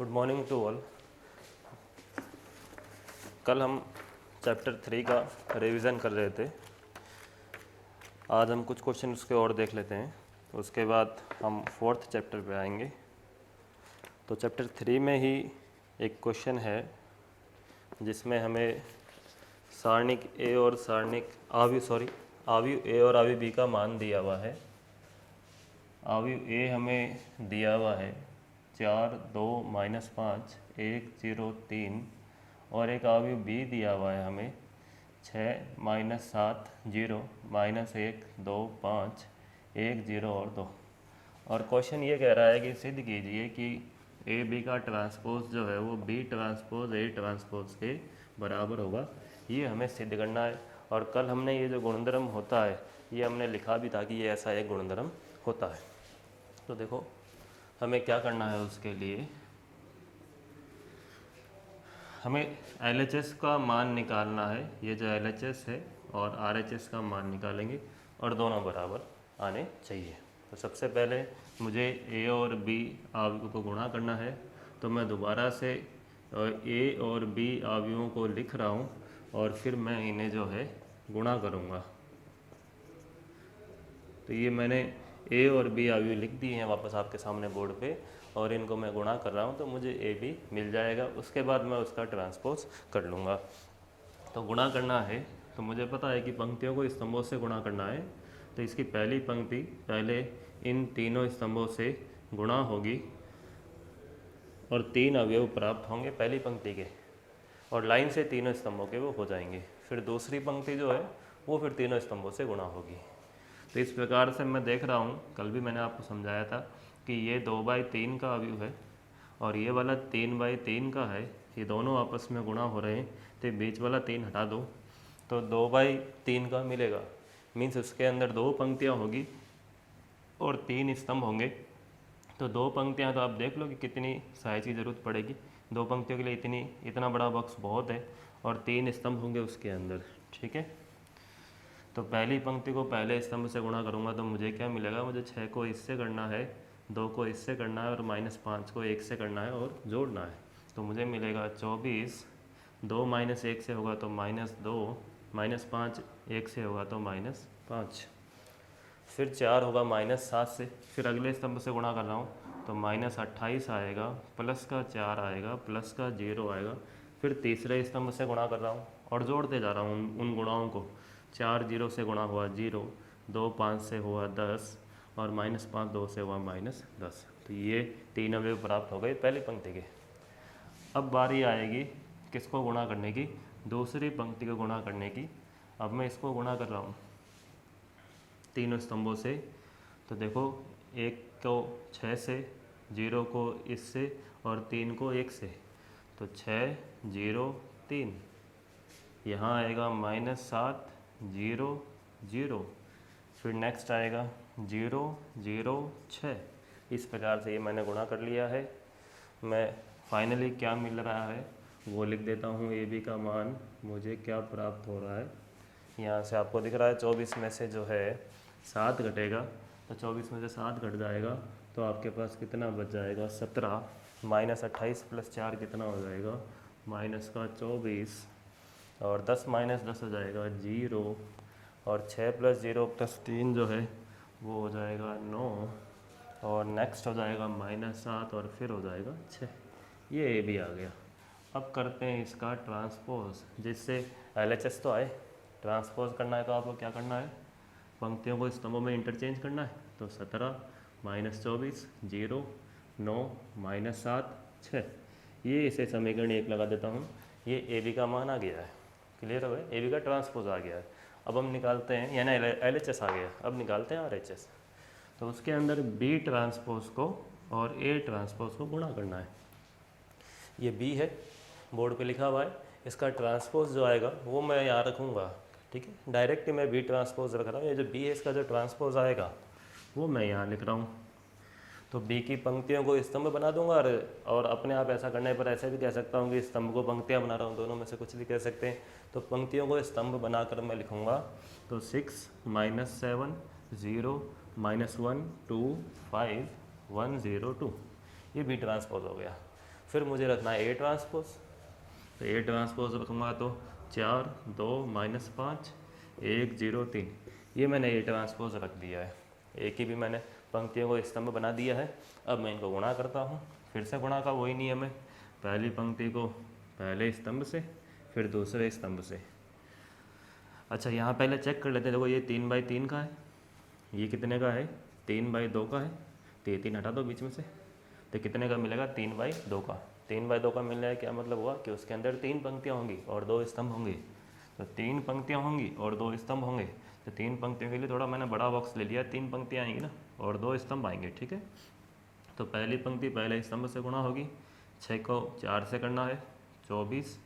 Good morning to all. कल हम chapter 3 का रिवीजन कर रहे थे। आज हम कुछ क्वेश्चन उसके और देख लेते हैं, उसके बाद हम 4th चैप्टर पे आएंगे। तो चैप्टर 3 में ही एक क्वेश्चन है जिसमें हमें सारणिक ए और सारणिक आव्यूह ए और आव्यूह बी का मान दिया हुआ है। आव्यूह ए हमें दिया हुआ है 4, 2, -5, 1, 0, 3 और एक आव्यूह बी दिया हुआ है हमें 6, -7, 0, -1, 2, 5, 1, 0 और 2। और क्वेश्चन ये कह रहा है कि सिद्ध कीजिए कि ए बी का ट्रांसपोज जो है वो बी ट्रांसपोज ए ट्रांसपोज के बराबर होगा। ये हमें सिद्ध करना है। और कल हमने ये जो गुणधर्म होता है ये हमने लिखा भी था कि ये ऐसा एक गुणधर्म होता है। तो देखो हमें क्या करना है, उसके लिए हमें LHS का मान निकालना है। ये जो LHS है और RHS का मान निकालेंगे और दोनों बराबर आने चाहिए। तो सबसे पहले मुझे A और B आव्यूह को गुणा करना है। तो मैं दोबारा से A और B आव्यूहों को लिख रहा हूँ और फिर मैं इन्हें जो है गुणा करूँगा। तो ये मैंने A और B आव्यूह लिख दिए हैं वापस आपके सामने बोर्ड पे, और इनको मैं गुणा कर रहा हूँ तो मुझे A B मिल जाएगा। उसके बाद मैं उसका ट्रांसपोज कर लूँगा। तो गुणा करना है तो मुझे पता है कि पंक्तियों को स्तंभों से गुणा करना है। तो इसकी पहली पंक्ति पहले इन तीनों स्तंभों से गुणा होगी और 3 अवयव प्राप्त होंगे पहली पंक्ति के, और लाइन से तीनों स्तंभों के वो हो जाएंगे। फिर दूसरी पंक्ति जो है वो फिर तीनों स्तंभों से गुणा होगी। तो इस प्रकार से मैं देख रहा हूँ, कल भी मैंने आपको समझाया था कि ये 2/3 का अवयव है और ये वाला 3/3 का है। ये दोनों आपस में गुणा हो रहे हैं, तो बीच वाला 3 हटा दो तो 2/3 का मिलेगा। मीन्स उसके अंदर 2 पंक्तियाँ होगी और 3 स्तंभ होंगे। तो 2 पंक्तियाँ तो आप देख लो कि कितनी साइज की ज़रूरत पड़ेगी। 2 पंक्तियों के लिए इतना बड़ा बॉक्स बहुत है, और 3 स्तंभ होंगे उसके अंदर। ठीक है, तो पहली पंक्ति को पहले स्तंभ से गुणा करूँगा तो मुझे क्या मिलेगा, मुझे 6 को इससे करना है, 2 को इससे करना है और -5 को 1 से करना है और जोड़ना है। तो मुझे मिलेगा 24, 2 -1 से होगा तो -2, -5 1 से होगा तो -5, फिर 4 होगा -7 से। फिर अगले स्तंभ से गुणा कर रहा हूँ तो -28 आएगा, प्लस का 4 आएगा, प्लस का 0 आएगा। फिर तीसरे स्तंभ से गुणा कर रहा हूँ और जोड़ते जा रहा हूँ उन गुणाओं को। 4 0 से गुणा हुआ 0, 2 5 से हुआ 10 और -5 2 से हुआ -10। तो ये 3 अवयव प्राप्त हो गए पहली पंक्ति के। अब बारी आएगी किसको गुणा करने की, दूसरी पंक्ति को गुणा करने की। अब मैं इसको गुणा कर रहा हूँ तीनों स्तंभों से। तो देखो 1 को 6 से, 0 को इससे और 3 को 1 से। तो 6 0 3, यहाँ आएगा -7 0 0, फिर नेक्स्ट आएगा 0 0 6। इस प्रकार से ये मैंने गुणा कर लिया है। मैं फाइनली क्या मिल रहा है वो लिख देता हूँ। ए बी का मान मुझे क्या प्राप्त हो रहा है, यहाँ से आपको दिख रहा है 24 में से जो है 7 घटेगा। तो 24 में से 7 घट जाएगा तो आपके पास कितना बच जाएगा, 17, -28 + 4 कितना हो जाएगा, -24, और 10 - 10 हो जाएगा 0, और 6 + 0 + 3 जो है वो हो जाएगा 9, और नेक्स्ट हो जाएगा -7 और फिर हो जाएगा 6। ये ए भी आ गया। अब करते हैं इसका ट्रांसपोज, जिससे LHS तो आए। ट्रांसपोज करना है तो आपको क्या करना है, पंक्तियों को स्तंभों में इंटरचेंज करना है। तो 17 -24 0 9 -7 6, ये इसे समीकरण 1 लगा देता हूँ। ये ए बी का मान आ गया है। क्लियर हो गया, ए बी का ट्रांसपोज आ गया है। अब हम निकालते हैं, यानी LHS आ गया, अब निकालते हैं RHS। तो उसके अंदर B ट्रांसपोज को और A ट्रांसपोज को गुणा करना है। ये B है, बोर्ड पे लिखा हुआ है। इसका ट्रांसपोज जो आएगा वो मैं यहाँ रखूँगा। ठीक है, डायरेक्ट मैं B ट्रांसपोज रख रहा हूँ। ये जो B है इसका जो ट्रांसपोज आएगा वो मैं यहाँ लिख रहा हूँ। तो B की पंक्तियों को स्तंभ बना दूंगा, और अपने आप ऐसा करने पर ऐसे भी कह सकता हूँ कि स्तंभ को पंक्तियाँ बना रहा हूँ, दोनों में से कुछ भी कह सकते हैं। तो पंक्तियों को स्तंभ बनाकर मैं लिखूँगा। तो 6 -7 0 -1 2 5 1 0 2, ये B ट्रांसपोज हो गया। फिर मुझे रखना है ए ट्रांसपोज, तो ए ट्रांसपोज रखूँगा तो 4 2 -5 1 0 3, ये मैंने ए ट्रांसपोज रख दिया है। एक ही भी मैंने पंक्तियों को स्तंभ बना दिया है। अब मैं इनको गुणा करता हूँ, फिर से गुणा का वही नियम है, पहली पंक्ति को पहले स्तंभ से फिर दूसरे स्तंभ से। अच्छा यहाँ पहले चेक कर लेते हैं, देखो ये 3/3 का है, ये कितने का है 3/2 का है, तो ये 3 हटा दो बीच में से, तो कितने का मिलेगा 3/2 का। 3/2 का मिलने का क्या मतलब हुआ कि उसके अंदर 3 पंक्तियाँ होंगी और 2 स्तंभ होंगे, तो 3 पंक्तियाँ होंगी और 2 स्तंभ होंगे, तो 3 पंक्तियों के लिए थोड़ा मैंने बड़ा बॉक्स ले लिया, 3 पंक्तियाँ आएंगी ना और 2 स्तंभ आएंगे, ठीक है। तो पहली पंक्ति पहले स्तंभ से गुणा होगी, 6 को 4 से करना है 24,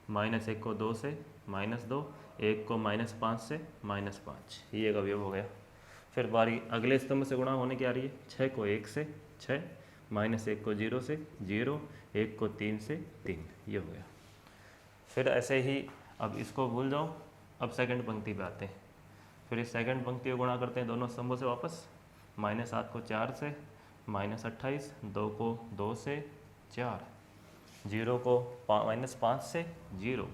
-1 को 2 से -2, 1 को -5 से -5, ये एक अवयव हो गया। फिर बारी अगले स्तंभ से गुणा होने की आ रही है, 6 को 1 से 6, -1 को 0 से 0, 1 को 3 से 3, ये हो गया। फिर ऐसे ही अब इसको भूल जाओ, अब सेकंड पंक्ति पे आते हैं। फिर इस सेकंड पंक्ति को गुणा करते हैं दोनों स्तंभों से वापस, -7 को 4 से, -28, 2 को 2 से 4, 0 को -5 से 0।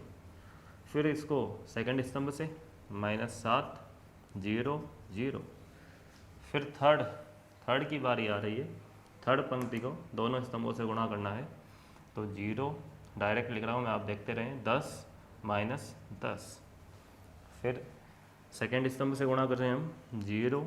फिर इसको सेकंड स्तंभ से -7 0 0। फिर थर्ड की बारी आ रही है, थर्ड पंक्ति को दोनों स्तंभों से गुणा करना है, तो 0 डायरेक्ट लिख रहा हूँ मैं, आप देखते रहें, 10 -10। फिर सेकेंड स्तंभ से गुणा कर रहे हैं हम, 0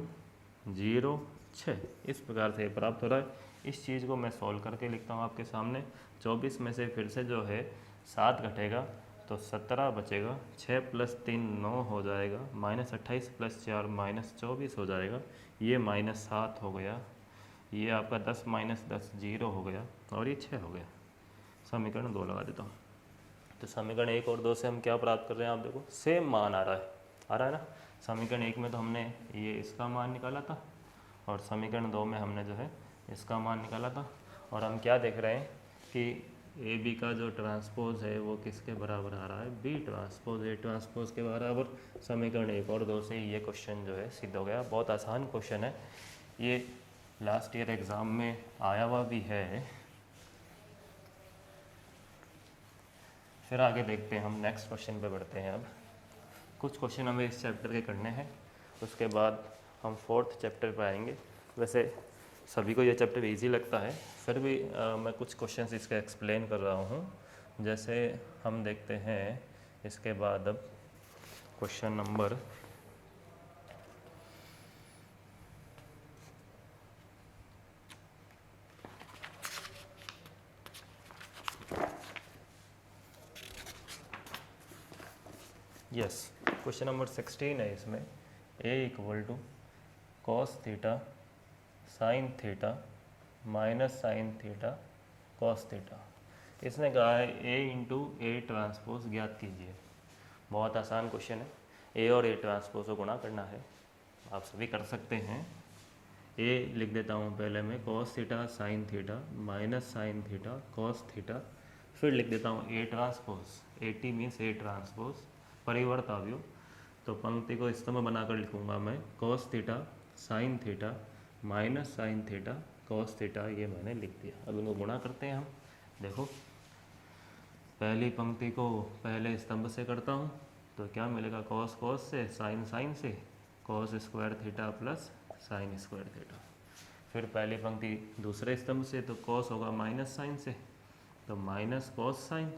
0 6, इस प्रकार से प्राप्त हो रहा है। इस चीज़ को मैं सॉल्व करके लिखता हूँ आपके सामने। 24 में से फिर से जो है 7 घटेगा तो 17 बचेगा, 6 + 3 9 हो जाएगा, -28 + 4 -24 हो जाएगा, ये -7 हो गया, ये आपका 10 - 10 0 हो गया और ये 6 हो गया। समीकरण 2 लगा देता हूँ। तो समीकरण 1 और 2 से हम क्या प्राप्त कर रहे हैं, आप देखो सेम मान आ रहा है ना। समीकरण 1 में तो हमने ये इसका मान निकाला था और समीकरण 2 में हमने जो है इसका मान निकाला था, और हम क्या देख रहे हैं कि ए बी का जो ट्रांसपोज है वो किसके बराबर आ रहा है, बी ट्रांसपोज ए ट्रांसपोज के बराबर। समीकरण 1 और 2 से ये क्वेश्चन जो है सिद्ध हो गया। बहुत आसान क्वेश्चन है ये, लास्ट ईयर एग्ज़ाम में आया हुआ भी है। फिर आगे देखते हैं हम, नेक्स्ट क्वेश्चन पे बढ़ते हैं। अब कुछ क्वेश्चन हमें इस चैप्टर के करने हैं, उसके बाद हम 4th चैप्टर पे आएंगे। वैसे सभी को ये चैप्टर इजी लगता है, फिर भी मैं कुछ क्वेश्चंस इसके एक्सप्लेन कर रहा हूँ। जैसे हम देखते हैं इसके बाद अब क्वेश्चन नंबर क्वेश्चन नंबर 16 है। इसमें a = cos theta sin theta minus sin theta cos theta. इसने कहा है a × a ट्रांसपोज ज्ञात कीजिए। बहुत आसान क्वेश्चन है, a और a ट्रांसपोज को गुणा करना है, आप सभी कर सकते हैं। a लिख देता हूँ पहले मैं, cos theta sin theta minus sin theta cos theta. फिर लिख देता हूँ a transpose, AT means a transpose परिवर्त अवयव, तो पंक्ति को स्तंभ बनाकर लिखूंगा मैं, cos theta sin theta minus sin theta cos theta, ये मैंने लिख दिया। अब इनको गुणा करते हैं हम। देखो पहली पंक्ति को पहले स्तंभ से करता हूँ तो क्या मिलेगा, cos cos से, sin sin से, cos square theta plus sin square theta. फिर पहली पंक्ति दूसरे स्तंभ से, तो cos होगा माइनस sin से, तो माइनस cos sin,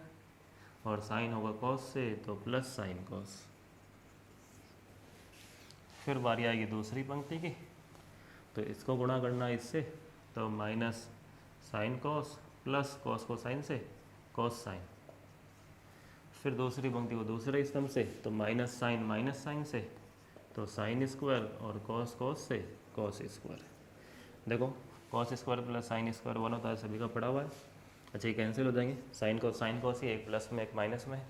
और sin होगा cos से तो प्लस sin cos। फिर बारी आएगी दूसरी पंक्ति की, तो इसको गुणा करना इससे, तो minus sin cos plus cos को sin से cos sin। फिर दूसरी पंक्ति को दूसरे स्तंभ से, तो माइनस sin से, तो sin स्क्वायर, और cos cos से cos स्क्वायर। देखो cos square plus sin square 1 होता है, सभी का पड़ा हुआ है। अच्छा ये कैंसिल हो जाएंगे, sin cos ही, एक प्लस में एक माइनस में,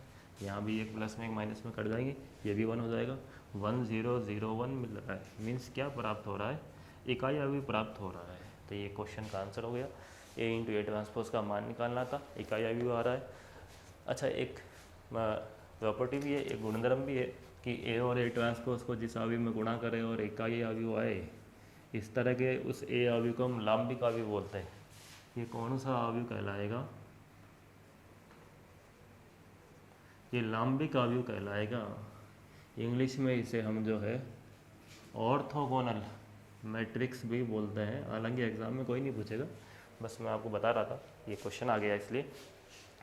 यहाँ भी एक प्लस में एक माइनस में कट जाएंगे, ये भी 1 हो जाएगा। 1 0 0 1 मिल रहा है, मीन्स क्या प्राप्त हो रहा है, इकाई अवयव प्राप्त हो रहा है। तो ये क्वेश्चन का आंसर हो गया। a × a ट्रांसपोज का मान निकालना था, इकाई अवयव आ रहा है। अच्छा एक प्रॉपर्टी भी है, एक गुणधर्म भी है कि a और a ट्रांसपोज को जिस अवयव में गुणा करें और इकाई अवयव आए, इस तरह के उस a अवयव को हम लांबिक अवयव बोलते हैं। ये कौन सा अवयव कहलाएगा, ये लांबिक अवयव कहलाएगा। इंग्लिश में इसे हम जो है ऑर्थोगोनल मैट्रिक्स भी बोलते हैं। हालांकि एग्ज़ाम में कोई नहीं पूछेगा, बस मैं आपको बता रहा था, ये क्वेश्चन आ गया इसलिए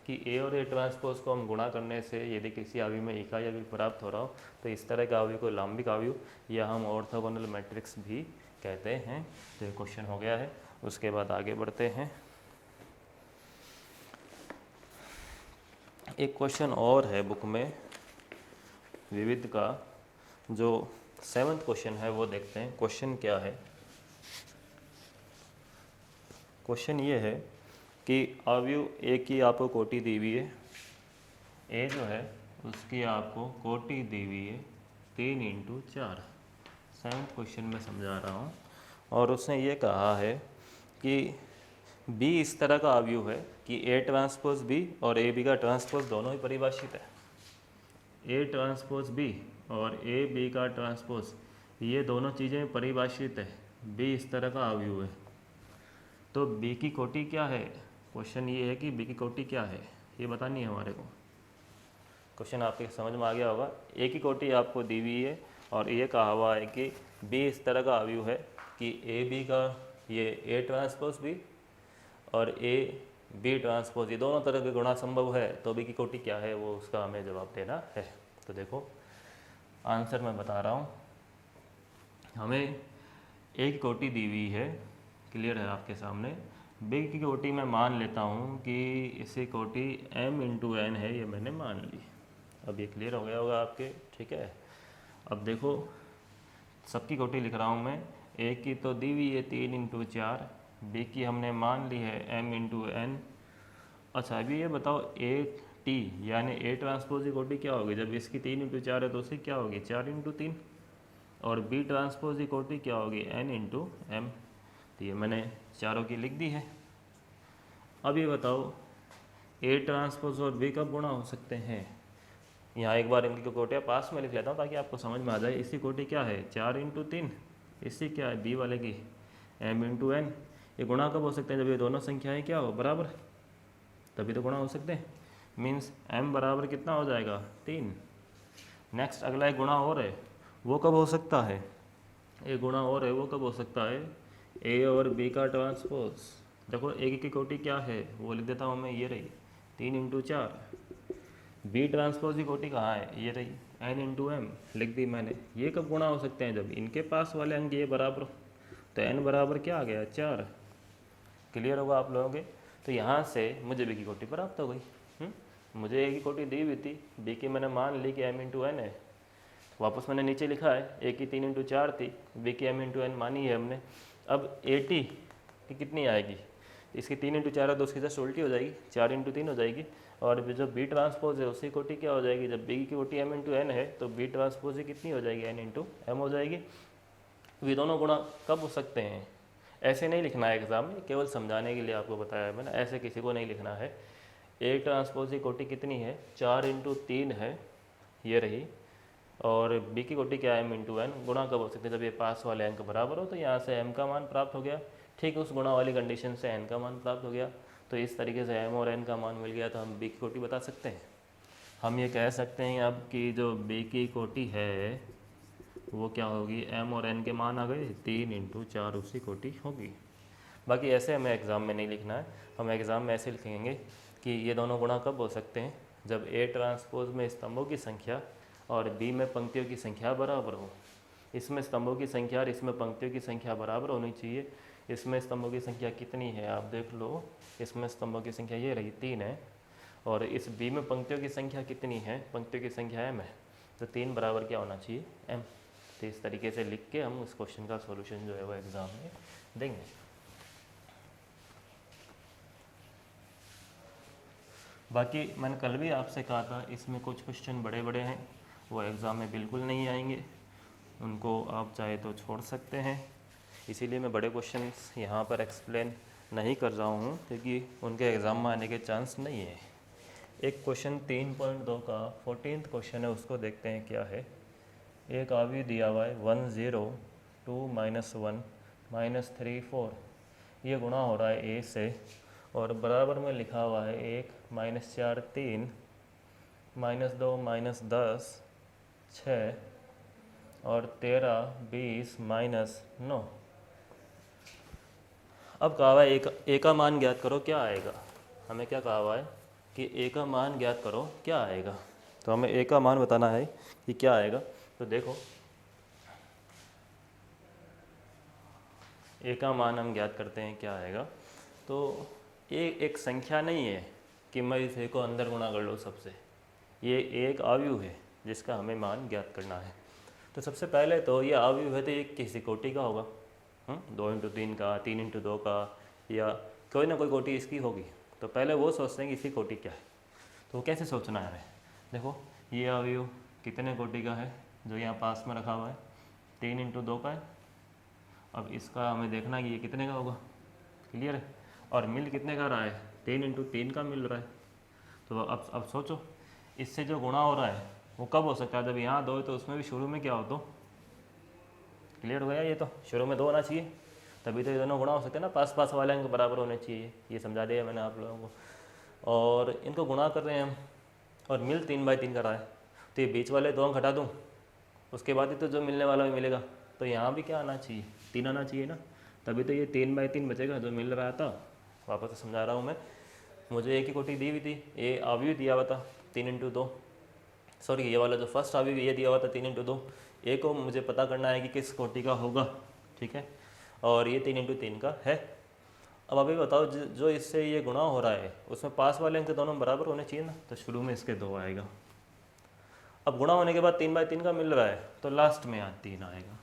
कि ए और ए ट्रांसपोज को हम गुणा करने से यदि किसी अवयव में इकाई अवयव प्राप्त हो रहा हो तो इस तरह का अवयव को लांबिक अवयव या हम ऑर्थोगोनल मैट्रिक्स भी कहते हैं। तो ये क्वेश्चन हो गया है। उसके बाद आगे बढ़ते हैं। एक क्वेश्चन और है बुक में विविध का, जो 7th क्वेश्चन है वो देखते हैं। क्वेश्चन क्या है? क्वेश्चन ये है कि अवयव ए की आपको कोटि दी हुई है, ए जो है उसकी आपको कोटि दी हुई है 3 × 4। 7th क्वेश्चन में समझा रहा हूँ। और उसने ये कहा है कि बी इस तरह का अवयव है कि ए ट्रांसपोज बी और ए बी का ट्रांसपोज दोनों ही परिभाषित है। ए ट्रांसपोज बी और ए बी का ट्रांसपोज ये दोनों चीज़ें परिभाषित है। बी इस तरह का अवयव है, तो बी की कोटि क्या है? क्वेश्चन ये है कि बी की कोटि क्या है, ये बतानी है हमारे को। क्वेश्चन आपके समझ में आ गया होगा। ए की कोटि आपको दी हुई है और ये कहा हुआ है कि बी इस तरह का अवयव है कि ए बी का ये ए ट्रांसपोज बी और ए बी ट्रांसपोज ये दोनों तरह के गुणा संभव है, तो बी की कोटि क्या है वो उसका हमें जवाब देना है। तो देखो आंसर मैं बता रहा हूँ। हमें ए की कोटि दी हुई है, क्लियर है आपके सामने। बी की कोटि मैं मान लेता हूँ कि इसी कोटि m × n है, ये मैंने मान ली। अब ये क्लियर हो गया होगा आपके, ठीक है। अब देखो सबकी कोटि लिख रहा हूँ मैं। ए की तो दी हुई है 3 × 4, बी की हमने मान ली है m × n। अच्छा अभी ये बताओ ए टी यानी ए ट्रांसपोज की कोटि क्या होगी? जब इसकी 3 × 4 है तो उसकी क्या होगी? 4 × 3। और बी ट्रांसपोज की कोटि क्या होगी? n × m। तो ये मैंने चारों की लिख दी है। अब ये बताओ ए ट्रांसपोज और बी कब गुणा हो सकते हैं? यहाँ एक बार इनकी कोटियाँ पास में लिख लेता हूँ ताकि आपको समझ में आ जाए। इसी कोटि क्या है? 4 × 3। इससे क्या है? बी वाले की m × n। ये गुणा कब हो सकते हैं? जब ये दोनों संख्याएं क्या हो? बराबर, तभी तो गुणा हो सकते हैं। मीन्स m बराबर कितना हो जाएगा? 3। नेक्स्ट अगला एक गुणा और है, वो कब हो सकता है? एक गुणा और है वो कब हो सकता है? ए और बी का ट्रांसपोज। देखो ए की कोटि क्या है वो लिख देता हूँ मैं, ये रही 3 × 4। बी ट्रांसपोज की कोटि कहाँ है? ये रही n × m, लिख दी मैंने। ये कब गुणा हो सकते हैं? जब इनके पास वाले अंक ये बराबर हो। तो n बराबर क्या आ गया? 4। क्लियर होगा आप लोगों के। तो यहाँ से मुझे बी की कोटि प्राप्त हो गई। मुझे ए की कोटि दी हुई थी, बी की मैंने मान ली कि m × n है। वापस मैंने नीचे लिखा है, ए की 3 × 4 थी, बी की m × n मानी है हमने। अब ए टी की कितनी आएगी? इसकी 3 × 4 है तो उसकी जस्ट उल्टी हो जाएगी, 4 × 3 हो जाएगी। और जो बी ट्रांसपोज है उसकी कोटि क्या हो जाएगी? जब बी की कोटि m × n है तो बी ट्रांसपोज ही कितनी हो जाएगी? n × m हो जाएगी। ये दोनों गुणा कब हो सकते हैं? ऐसे नहीं लिखना है एग्जाम में, केवल समझाने के लिए आपको बताया है मैंने, ऐसे किसी को नहीं लिखना है। ए ट्रांसपोज की कोटि कितनी है? 4 × 3 है, ये रही। और बी की कोटि क्या है? m × n। गुणा कब हो सकते हैं? जब ये पास वाले अंक बराबर हो। तो यहाँ से m का मान प्राप्त हो गया, ठीक उस गुणा वाली कंडीशन से n का मान प्राप्त हो गया। तो इस तरीके से m और n का मान मिल गया तो हम b की कोटि बता सकते हैं। हम ये कह सकते हैं अब कि जो b की कोटि है वो क्या होगी? m और n के मान आ गए, 3 × 4 उसकी कोटि होगी। बाकी ऐसे हमें एग्ज़ाम में नहीं लिखना है, हम एग्ज़ाम में ऐसे लिखेंगे कि ये दोनों गुणा कब हो सकते हैं? जब ए ट्रांसपोज में स्तंभों की संख्या और बी में पंक्तियों की संख्या बराबर हो। इसमें स्तंभों की संख्या और इसमें पंक्तियों की संख्या बराबर होनी चाहिए। इसमें स्तंभों की संख्या कितनी है आप देख लो, इसमें स्तंभों की संख्या ये रही 3 है, और इस बी में पंक्तियों की संख्या कितनी है? पंक्तियों की संख्या m है, तो 3 बराबर क्या होना चाहिए? m। तो इस तरीके से लिख के हम उस क्वेश्चन का सॉल्यूशन जो है वो एग्ज़ाम में देंगे। बाकी मैंने कल भी आपसे कहा था इसमें कुछ क्वेश्चन बड़े बड़े हैं, वो एग्ज़ाम में बिल्कुल नहीं आएंगे, उनको आप चाहे तो छोड़ सकते हैं। इसीलिए मैं बड़े क्वेश्चंस यहाँ पर एक्सप्लेन नहीं कर रहा हूँ क्योंकि उनके एग्ज़ाम में आने के चांस नहीं है। एक क्वेश्चन 3.2 का 14th क्वेश्चन है, उसको देखते हैं क्या है। एक अवयव दिया हुआ है 1 0 2 -1 -3 4। ये गुणा हो रहा है a से और बराबर में लिखा हुआ है 1 -4 3 -2 -10 6 और 13 20 -9। अब कहा हुआ है ए का मान ज्ञात करो क्या आएगा। हमें क्या कहा हुआ है कि ए का मान ज्ञात करो क्या आएगा। तो हमें ए का मान बताना है कि क्या आएगा। तो देखो ए का मान हम ज्ञात करते हैं क्या आएगा। तो ये एक संख्या नहीं है कि मैं इस ए को अंदर गुणा कर लूँ सबसे। ये एक आव्यूह है जिसका हमें मान ज्ञात करना है। तो सबसे पहले तो ये आव्यूह है तो ये किसी कोटि का होगा, 2 × 3 का, 3 × 2 का, या कोई ना कोई कोटि इसकी होगी। तो पहले वो सोचते हैं कि इसकी कोटि क्या है। तो वो कैसे सोचना है हमें। देखो ये अवयव कितने कोटि का है जो यहाँ पास में रखा हुआ है, 3 × 2 का है। अब इसका हमें देखना है कि ये कितने का होगा, क्लियर है। और मिल कितने का रहा है, 3 × 3 का मिल रहा है। तो अब सोचो इससे जो गुणा हो रहा है वो कब हो सकता है, जब यहाँ 2 है तो उसमें भी शुरू में क्या हो, तो क्लियर हो गया। ये तो शुरू में 2 होना चाहिए तभी तो ये दोनों गुणा हो सकते हैं ना, पास पास वाले अंक बराबर होने चाहिए। ये समझा दिया मैंने आप लोगों को। और इनको गुणा कर रहे हैं हम और मिल 3/3 का रहा है। तो ये बीच वाले 2 अंक हटा दूँ उसके बाद ही तो जो मिलने वाला भी मिलेगा। तो यहाँ भी क्या आना चाहिए, 3 आना चाहिए ना, तभी तो ये 3/3 बचेगा जो मिल रहा था। वापस से समझा रहा हूँ मैं, मुझे एक ही कोटि दी हुई थी, ये अवयव दिया हुआ था 3 × 2, सॉरी ये वाला जो फर्स्ट अवयव ये दिया हुआ था 3 × 2। ए को मुझे पता करना है कि किस कोटि का होगा, ठीक है। और ये 3 × 3 का है। अब अभी बताओ जो इससे ये गुणा हो रहा है उसमें पास वाले अंक दोनों बराबर होने चाहिए ना, तो शुरू में इसके 2 आएगा। अब गुणा होने के बाद 3/3 का मिल रहा है तो लास्ट में यहाँ 3 आएगा।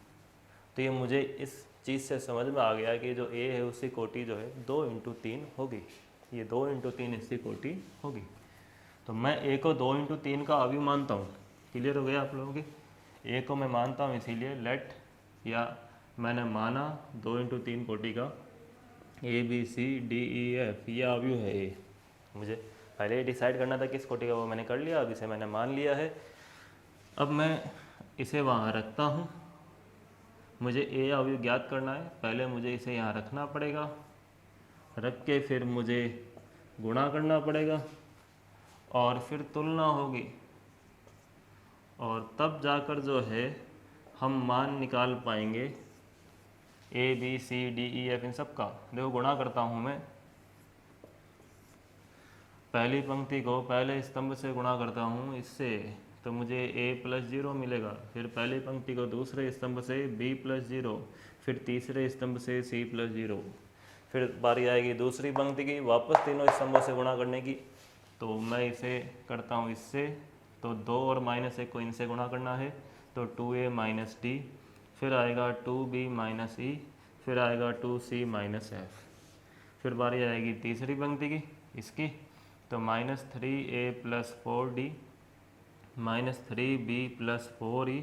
तो ये मुझे इस चीज़ से समझ में आ गया कि जो ए है उसकी कोटि जो है 2 × 3 होगी। ये 2 × 3 इसकी कोटि होगी। तो मैं ए को 2 × 3 का अवयव मानता हूँ। क्लियर हो गया आप लोगों की। ए को मैं मानता हूँ इसीलिए लेट, या मैंने माना 2 × 3 कोटि का ABCDEF ये अवयव है ए। मुझे पहले डिसाइड करना था किस कोटि का, वो मैंने कर लिया। अब इसे मैंने मान लिया है। अब मैं इसे वहाँ रखता हूँ। मुझे ए अवयव ज्ञात करना है, पहले मुझे इसे यहाँ रखना पड़ेगा, रख के फिर मुझे गुणा करना पड़ेगा और फिर तुलना होगी, और तब जाकर जो है हम मान निकाल पाएंगे ABCDEF इन सब का। देखो गुणा करता हूँ मैं, पहली पंक्ति को पहले स्तंभ से गुणा करता हूँ इससे, तो मुझे A+0 मिलेगा। फिर पहली पंक्ति को दूसरे स्तंभ से B+0, फिर तीसरे स्तंभ से C+0। फिर बारी आएगी दूसरी पंक्ति की, वापस तीनों स्तंभों से गुणा करने की। तो मैं इसे करता हूँ इससे, तो 2 और -1 को इनसे गुणा करना है, तो 2A - D, फिर आएगा 2B - E, फिर आएगा 2C - F। फिर बारी आएगी तीसरी पंक्ति की इसकी, तो -3A + 4D -3B + 4E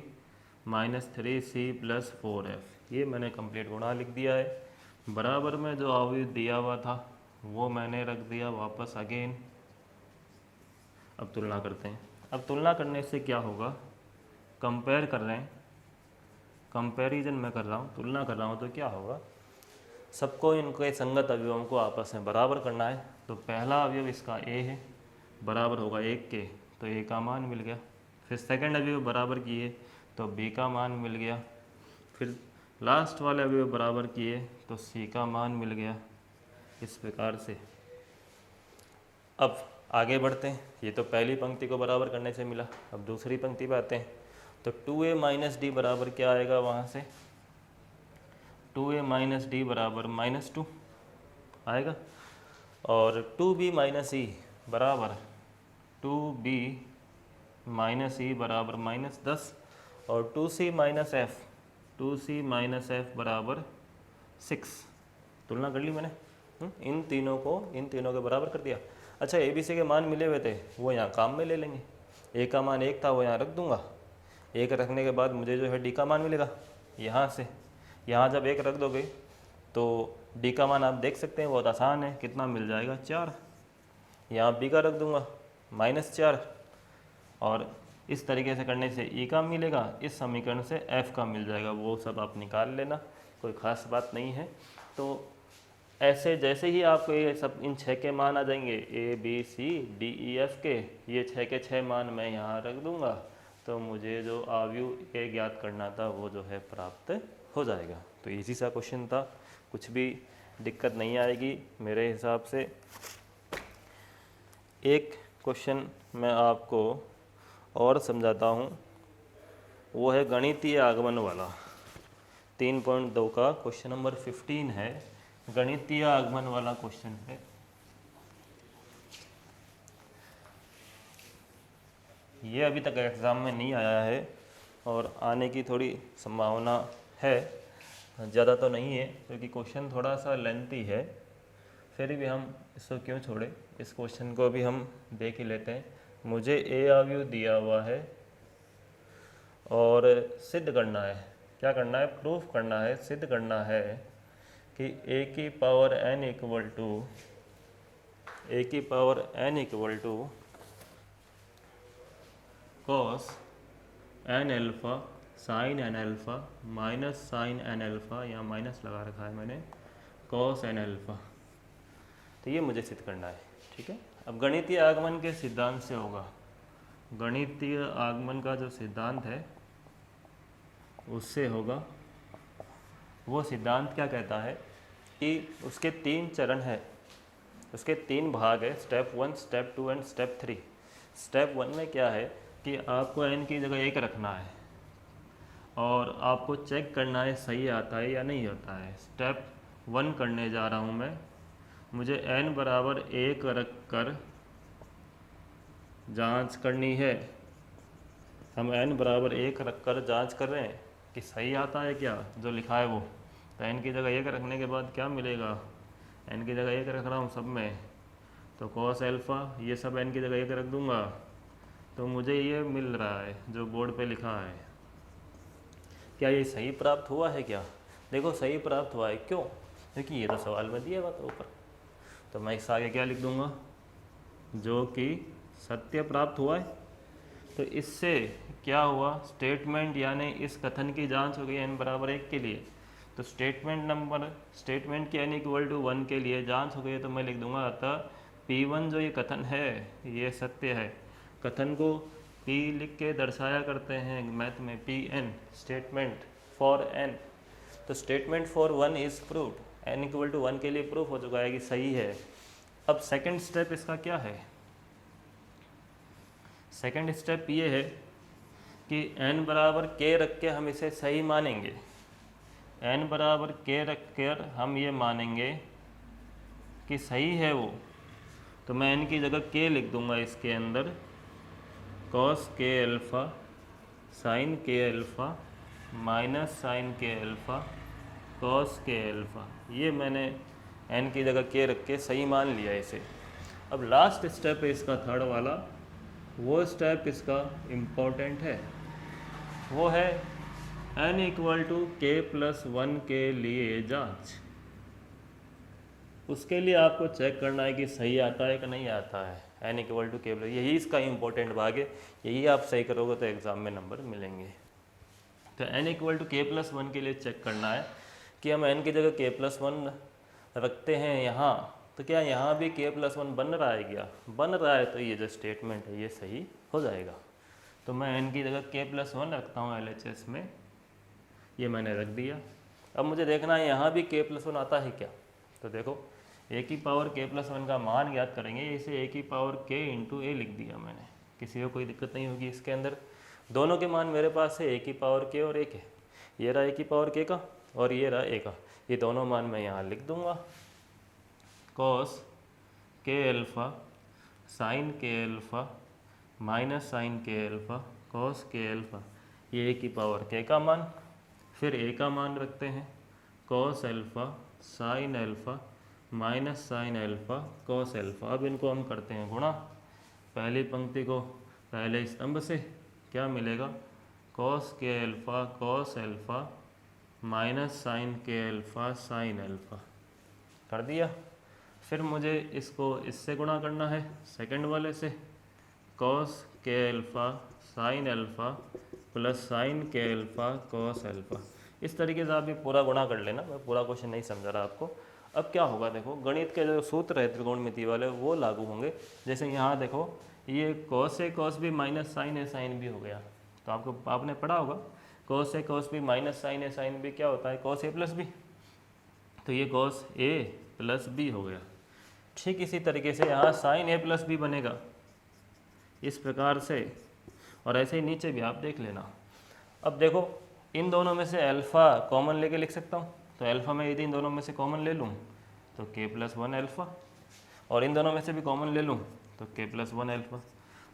-3C + 4F। ये मैंने कंप्लीट गुणा लिख दिया है। बराबर में जो अवयव दिया हुआ था वो मैंने रख दिया वापस अगेन। अब तुलना करते हैं। अब तुलना करने से क्या होगा, कंपेयर कर रहे हैं, कंपैरिजन में कर रहा हूँ, तुलना कर रहा हूँ, तो क्या होगा, सबको इनके संगत अवयवों को आपस में बराबर करना है। तो पहला अवयव इसका ए है, बराबर होगा 1 के, तो ए का मान मिल गया। फिर सेकंड अवयव बराबर किए तो बी का मान मिल गया। फिर लास्ट वाले अवयव बराबर किए तो सी का मान मिल गया। इस प्रकार से अब आगे बढ़ते हैं। ये तो पहली पंक्ति को बराबर करने से मिला। अब दूसरी पंक्ति पे आते हैं, तो 2A - D बराबर क्या आएगा, वहाँ से 2A - D बराबर -2 आएगा। और 2B - E बराबर 2B - E बराबर -10, और 2C - F बराबर 6। तुलना कर ली मैंने, इन तीनों के बराबर कर दिया। अच्छा ABC के मान मिले हुए थे वो यहाँ काम में ले लेंगे। ए का मान 1 था वो यहाँ रख दूँगा। 1 रखने के बाद मुझे जो है डी का मान मिलेगा यहाँ से। यहाँ जब 1 रख दोगे तो डी का मान आप देख सकते हैं, बहुत आसान है, कितना मिल जाएगा 4। यहाँ बी का रख दूँगा -4, और इस तरीके से करने से ई का मिलेगा, इस समीकरण से एफ़ का मिल जाएगा। वो सब आप निकाल लेना, कोई ख़ास बात नहीं है। तो ऐसे जैसे ही आपको ये सब इन 6 के मान आ जाएंगे, A B C D E F के, ये 6 के 6 मान मैं यहाँ रख दूँगा, तो मुझे जो आव्यूह ए ज्ञात करना था वो जो है प्राप्त हो जाएगा। तो इजी सा क्वेश्चन था, कुछ भी दिक्कत नहीं आएगी मेरे हिसाब से। एक क्वेश्चन मैं आपको और समझाता हूँ, वो है गणितीय आगमन वाला। 3.2 का क्वेश्चन नंबर 15 है, गणितीय आगमन वाला क्वेश्चन है। ये अभी तक एग्ज़ाम में नहीं आया है और आने की थोड़ी संभावना है, ज़्यादा तो नहीं है क्योंकि क्वेश्चन थोड़ा सा लेंथी है, फिर भी हम इसको क्यों छोड़े, इस क्वेश्चन को भी हम देख ही लेते हैं। मुझे ए आव्यूह दिया हुआ है और सिद्ध करना है, क्या करना है, प्रूफ करना है, सिद्ध करना है कि a की power n equal to cos n alpha sine n alpha minus sine n alpha, या माइनस लगा रखा है मैंने, cos n अल्फ़ा। तो ये मुझे सिद्ध करना है, ठीक है। अब गणितीय आगमन के सिद्धांत से होगा, गणितीय आगमन का जो सिद्धांत है उससे होगा। वो सिद्धांत क्या कहता है कि उसके 3 चरण है, उसके 3 भाग है, step 1, step 2 and step 3। Step 1 में क्या है कि आपको n की जगह 1 रखना है और आपको चेक करना है सही आता है या नहीं होता है। स्टेप 1 करने जा रहा हूँ मैं, मुझे n बराबर 1 रख कर जाँच करनी है। हम n बराबर 1 रख कर जाँच कर रहे हैं कि सही आता है क्या जो लिखा है वो। तो n की जगह 1 रखने के बाद क्या मिलेगा, n की जगह 1 रख रहा हूँ सब में, तो cos अल्फ़ा ये सब n की जगह 1 रख दूँगा, तो मुझे ये मिल रहा है जो बोर्ड पे लिखा है। क्या ये सही प्राप्त हुआ है क्या? देखो सही प्राप्त हुआ है, क्यों? क्योंकि ये तो सवाल में दिया हुआ था ऊपर, तो मैं इस आगे क्या लिख दूँगा, जो कि सत्य प्राप्त हुआ है। तो इससे क्या हुआ, स्टेटमेंट यानी इस कथन की जांच हो गई n बराबर 1 के लिए। तो स्टेटमेंट के n इक्वल टू 1 के लिए जांच हो गई, तो मैं लिख दूंगा अतः P1 जो ये कथन है ये सत्य है। कथन को P लिख के दर्शाया करते हैं मैथ में Pn, स्टेटमेंट फॉर n। तो statement for 1 is proved, n equal to 1 के लिए प्रूफ हो चुका है कि सही है। अब सेकंड स्टेप इसका क्या है, सेकंड स्टेप ये है कि n बराबर k रख के हम इसे सही मानेंगे। n बराबर k रख कर हम ये मानेंगे कि सही है वो, तो मैं n की जगह k लिख दूंगा इसके अंदर, cos k alpha sine k alpha minus sine k alpha cos k alpha. ये मैंने n की जगह k रख के सही मान लिया इसे। अब लास्ट स्टेप है इसका थर्ड वाला, वो स्टेप इसका इम्पोर्टेंट है, वो है n equal to k plus 1 के लिए जांच। उसके लिए आपको चेक करना है कि सही आता है कि नहीं आता है, n equal to k plus, यही इसका इम्पोर्टेंट भाग है, यही आप सही करोगे तो एग्ज़ाम में नंबर मिलेंगे। तो n equal to k plus 1 के लिए चेक करना है कि हम n की जगह k प्लस 1 रखते हैं यहाँ, तो क्या यहाँ भी k प्लस 1 बन रहा है क्या, बन रहा है, तो ये जो स्टेटमेंट है ये सही हो जाएगा। तो मैं n की जगह k प्लस 1 रखता हूँ LHS में, ये मैंने रख दिया। अब मुझे देखना है यहाँ भी k प्लस 1 आता है क्या, तो देखो a की पावर k प्लस 1 का मान ज्ञात करेंगे, इसे a की पावर k इंटू a लिख दिया मैंने, किसी को कोई दिक्कत नहीं होगी इसके अंदर। दोनों के मान मेरे पास है, a की पावर k और 1 है, ये रहा a की पावर k का और ये रहा a का, ये दोनों मान मैं यहाँ लिख दूँगा। cos k alpha sine k alpha minus sine k alpha cos k alpha, ये a की पावर k का मान, फिर a का मान रखते हैं cos alpha sine alpha minus sine alpha cos alpha. अब इनको हम करते हैं गुणा, पहली पंक्ति को पहले स्तंभ से, क्या मिलेगा, cos k alpha minus sine k alpha sine alpha, कर दिया। फिर मुझे इसको इससे गुणा करना है सेकंड वाले से, cos k alpha sine alpha plus sign k alpha cos alpha. इस तरीके से आप ये पूरा गुणा कर लेना, मैं पूरा क्वेश्चन नहीं समझा रहा आपको। अब क्या होगा, देखो गणित के जो सूत्र है त्रिकोणमिति वाले वो लागू होंगे। जैसे यहाँ देखो ये cos A cos B minus sign A sine B हो गया, तो आपने पढ़ा होगा cos A cos B minus sign A sine B क्या होता है, कॉस ए प्लस बी, तो ये कॉस ए प्लस बी हो गया। ठीक इसी तरीके से यहाँ साइन ए प्लस बी बनेगा इस प्रकार से, और ऐसे ही नीचे भी आप देख लेना। अब देखो इन दोनों में से अल्फ़ा कॉमन लेके लिख सकता हूँ, तो अल्फ़ा में यदि इन दोनों में से कॉमन ले लूँ तो के प्लस वन अल्फ़ा, और इन दोनों में से भी कॉमन ले लूँ तो के प्लस वन अल्फ़ा,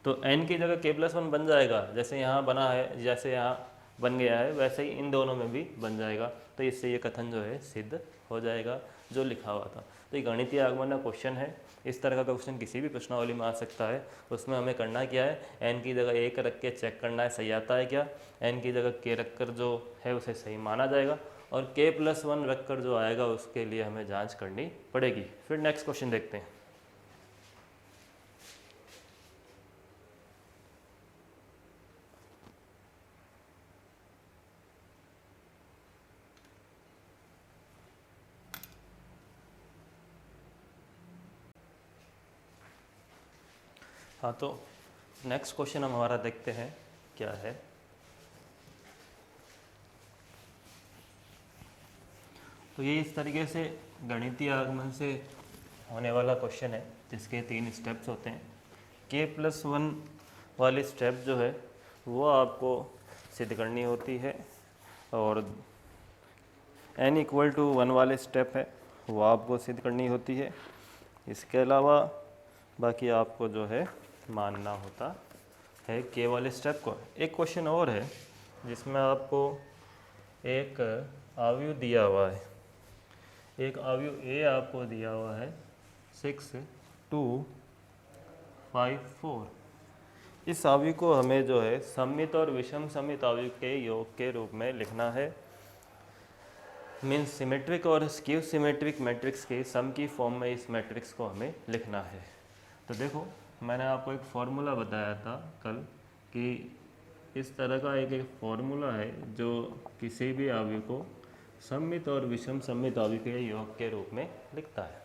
तो एन की जगह के प्लस वन बन जाएगा। जैसे यहाँ बना है, जैसे यहाँ बन गया है, वैसे ही इन दोनों में भी बन जाएगा। तो इससे ये कथन जो है सिद्ध हो जाएगा जो लिखा हुआ था। तो ये गणितीय आगमन का क्वेश्चन है। इस तरह का क्वेश्चन किसी भी प्रश्नावली में आ सकता है। उसमें हमें करना क्या है, एन की जगह एक रख के चेक करना है सही आता है क्या, एन की जगह के रख कर जो है उसे सही माना जाएगा, और के प्लस वन रख कर जो आएगा उसके लिए हमें जांच करनी पड़ेगी। फिर नेक्स्ट क्वेश्चन देखते हैं। हाँ, तो नेक्स्ट क्वेश्चन हम हमारा देखते हैं क्या है। तो ये इस तरीके से गणितीय आगमन से होने वाला क्वेश्चन है जिसके 3 स्टेप्स होते हैं। के प्लस वन वाली स्टेप जो है वो आपको सिद्ध करनी होती है, और एन इक्वल टू वन वाले स्टेप है वो आपको सिद्ध करनी होती है। इसके अलावा बाकी आपको जो है मानना होता है के वाले स्टेप को। एक क्वेश्चन और है जिसमें आपको एक अवयव दिया हुआ है, एक अवयव ए आपको दिया हुआ है 6 2 5 4। इस अवयव को हमें जो है सममित और विषम सममित अवयव के योग के रूप में लिखना है। मीन्स सिमेट्रिक और स्क्यू सिमेट्रिक मैट्रिक्स के सम की फॉर्म में इस मैट्रिक्स को हमें लिखना है। तो देखो मैंने आपको एक फॉर्मूला बताया था कल कि इस तरह का एक फॉर्मूला है जो किसी भी अवयव को सममित और विषम सममित अवयव के योग के रूप में लिखता है।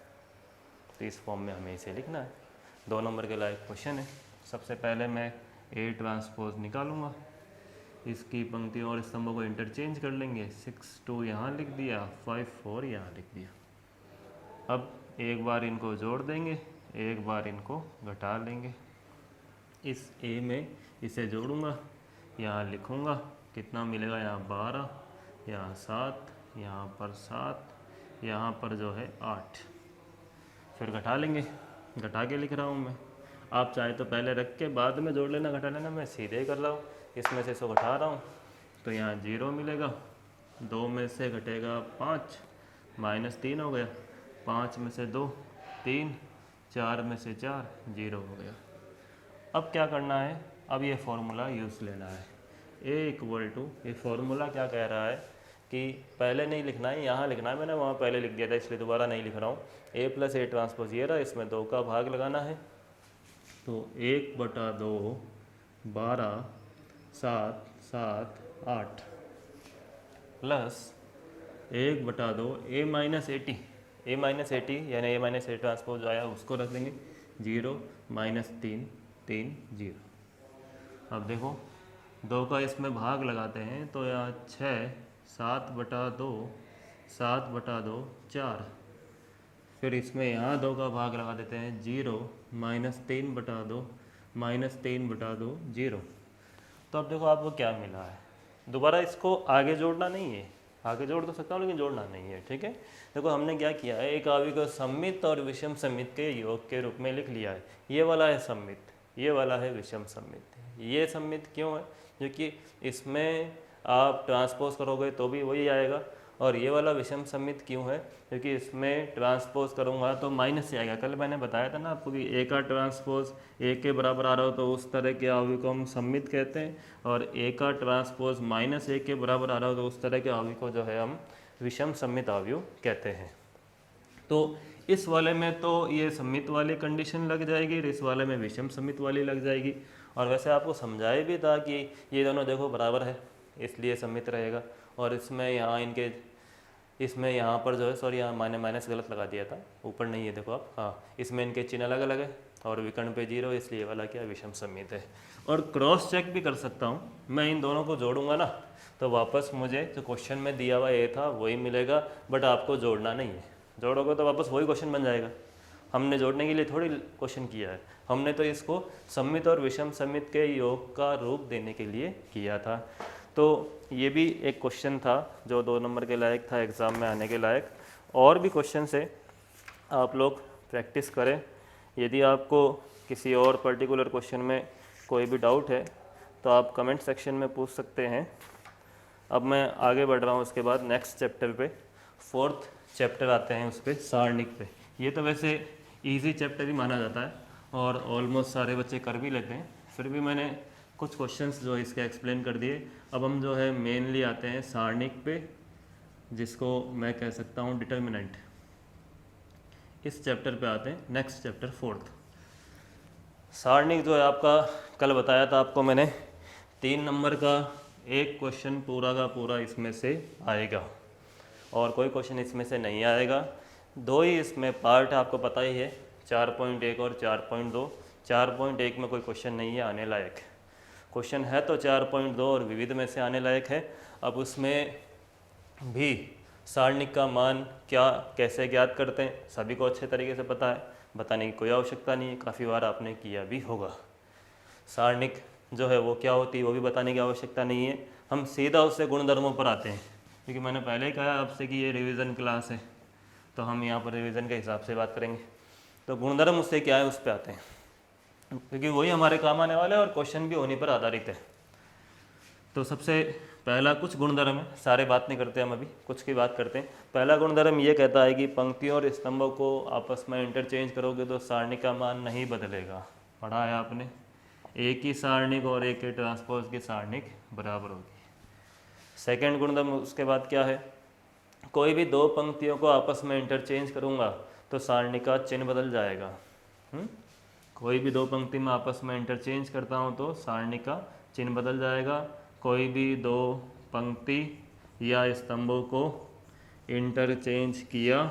तो इस फॉर्म में हमें इसे लिखना है। 2 नंबर के लायक क्वेश्चन है। सबसे पहले मैं ए ट्रांसपोज निकालूंगा, इसकी पंक्तियों और स्तंभों को इंटरचेंज कर लेंगे। 6 2 यहाँ लिख दिया, 5 4 यहाँ लिख दिया। अब एक बार इनको जोड़ देंगे, एक बार इनको घटा लेंगे। इस ए में इसे जोड़ूंगा, यहाँ लिखूंगा, कितना मिलेगा, यहाँ 12, यहाँ 7, यहाँ पर 7, यहाँ पर जो है 8। फिर घटा लेंगे, घटा के लिख रहा हूँ मैं। आप चाहे तो पहले रख के बाद में जोड़ लेना, घटा लेना, मैं सीधे कर रहा हूँ। इसमें से 100 घटा रहा हूँ तो यहाँ 0 मिलेगा। 2 में से घटेगा 5, -3 हो गया। 5 में से 2 3, 4 में से 4 0 हो गया। अब क्या करना है, अब ये फॉर्मूला यूज़ लेना है। ए इक्वल टू, ये फॉर्मूला क्या कह रहा है कि पहले नहीं लिखना है, यहाँ लिखना है। मैंने वहाँ पहले लिख दिया था इसलिए दोबारा नहीं लिख रहा हूँ। ए प्लस ए ट्रांसपोज ये रहा, इसमें 2 का भाग लगाना है। तो 1/2 12 7 7 8 प्लस 1/2 a माइनस 80 यानी a माइनस ए ट्रांसपोज आया उसको रख देंगे 0 -3 3 0। अब देखो 2 का इसमें भाग लगाते हैं तो यहाँ 6 7/2 7/2 4। फिर इसमें यहाँ 2 का भाग लगा देते हैं 0 -3/2 -3/2 0। तो अब देखो आपको क्या मिला है। दोबारा इसको आगे जोड़ना नहीं है, आगे जोड़ तो सकता हूँ लेकिन जोड़ना नहीं है, ठीक है। देखो हमने क्या किया है, एक अवयव को सममित और विषम सममित के योग के रूप में लिख लिया है। ये वाला है सममित, ये वाला है विषम सममित। ये सममित क्यों है, क्योंकि इसमें आप ट्रांसपोज करोगे तो भी वही आएगा। और ये वाला विषम सममित क्यों है, क्योंकि इसमें ट्रांसपोज करूँगा तो माइनस से आएगा। कल मैंने बताया था ना आपको कि ए का ट्रांसपोज ए के बराबर आ रहा हो तो उस तरह के अवयव को हम सममित कहते हैं, और ए का ट्रांसपोज -1 के बराबर आ रहा हो तो उस तरह के अवयव को जो है हम विषम सममित अवयव कहते हैं। तो इस वाले में तो ये सममित वाली कंडीशन लग जाएगी, इस वाले में विषम सममित वाली लग जाएगी। और वैसे आपको समझाया भी था कि ये दोनों देखो बराबर है इसलिए सममित रहेगा, और इसमें यहाँ इनके इसमें यहाँ पर जो है, सॉरी यहाँ मैंने माइनस गलत लगा दिया था, ऊपर नहीं है देखो आप, हाँ इसमें इनके चिन्ह अलग अलग है और विकर्ण पे 0, इसलिए वाला क्या विषम समित है। और क्रॉस चेक भी कर सकता हूँ मैं, इन दोनों को जोड़ूंगा ना तो वापस मुझे जो क्वेश्चन में दिया हुआ ए था वही मिलेगा, बट आपको जोड़ना नहीं है। जोड़ोगे तो वापस वही क्वेश्चन बन जाएगा। हमने जोड़ने के लिए थोड़ी क्वेश्चन किया है, हमने तो इसको सम्मित और विषम सम्मित के योग का रूप देने के लिए किया था। तो ये भी एक क्वेश्चन था जो 2 नंबर के लायक था, एग्ज़ाम में आने के लायक। और भी क्वेश्चन से आप लोग प्रैक्टिस करें। यदि आपको किसी और पर्टिकुलर क्वेश्चन में कोई भी डाउट है तो आप कमेंट सेक्शन में पूछ सकते हैं। अब मैं आगे बढ़ रहा हूँ, उसके बाद नेक्स्ट चैप्टर पे, 4th चैप्टर आते हैं उस पर, सारणिक पे। ये तो वैसे इजी चैप्टर ही माना जाता है और ऑलमोस्ट सारे बच्चे कर भी लेते हैं, फिर भी मैंने कुछ क्वेश्चंस जो इसके एक्सप्लेन कर दिए। अब हम जो है मेनली आते हैं सारणिक पे, जिसको मैं कह सकता हूँ डिटर्मिनेंट। इस चैप्टर पे आते हैं, नेक्स्ट चैप्टर 4th। सारणिक जो है आपका, कल बताया था आपको मैंने, 3 नंबर का एक क्वेश्चन पूरा का पूरा इसमें से आएगा और कोई क्वेश्चन इसमें से नहीं आएगा। 2 ही इसमें पार्ट है, आपको पता ही है, 4.1 और 4.2। 4.1 में कोई क्वेश्चन नहीं है आने लायक, क्वेश्चन है तो 4.2 और विविध में से आने लायक है। अब उसमें भी सारणिक का मान क्या कैसे ज्ञात करते हैं सभी को अच्छे तरीके से पता है, बताने की कोई आवश्यकता नहीं है, काफ़ी बार आपने किया भी होगा। सारणिक जो है वो क्या होती है वो भी बताने की आवश्यकता नहीं है, हम सीधा उससे गुणधर्मों पर आते हैं, क्योंकि मैंने पहले ही कहा आपसे कि ये रिवीजन क्लास है, तो हम यहाँ पर रिवीजन के हिसाब से बात करेंगे। तो गुणधर्म उससे क्या है उस पर आते हैं, क्योंकि वही हमारे काम आने वाला है और क्वेश्चन भी उन्हीं पर आधारित है। तो सबसे पहला कुछ गुणधर्म है, सारे बात नहीं करते हम, अभी कुछ की बात करते हैं। पहला गुणधर्म ये कहता है कि पंक्तियों और स्तंभों को आपस में इंटरचेंज करोगे तो सारणी का मान नहीं बदलेगा। पढ़ा है आपने, एक ही सारणिक और एक ही ट्रांसपोज की सारणिक बराबर होगी। सेकंड गुणधर्म उसके बाद क्या है, कोई भी 2 पंक्तियों को आपस में इंटरचेंज करूँगा तो सारणी का चिन्ह बदल जाएगा। कोई भी 2 पंक्ति में आपस में इंटरचेंज करता हूँ तो सारणी का चिन्ह बदल जाएगा। कोई भी 2 पंक्ति या स्तंभों को इंटरचेंज किया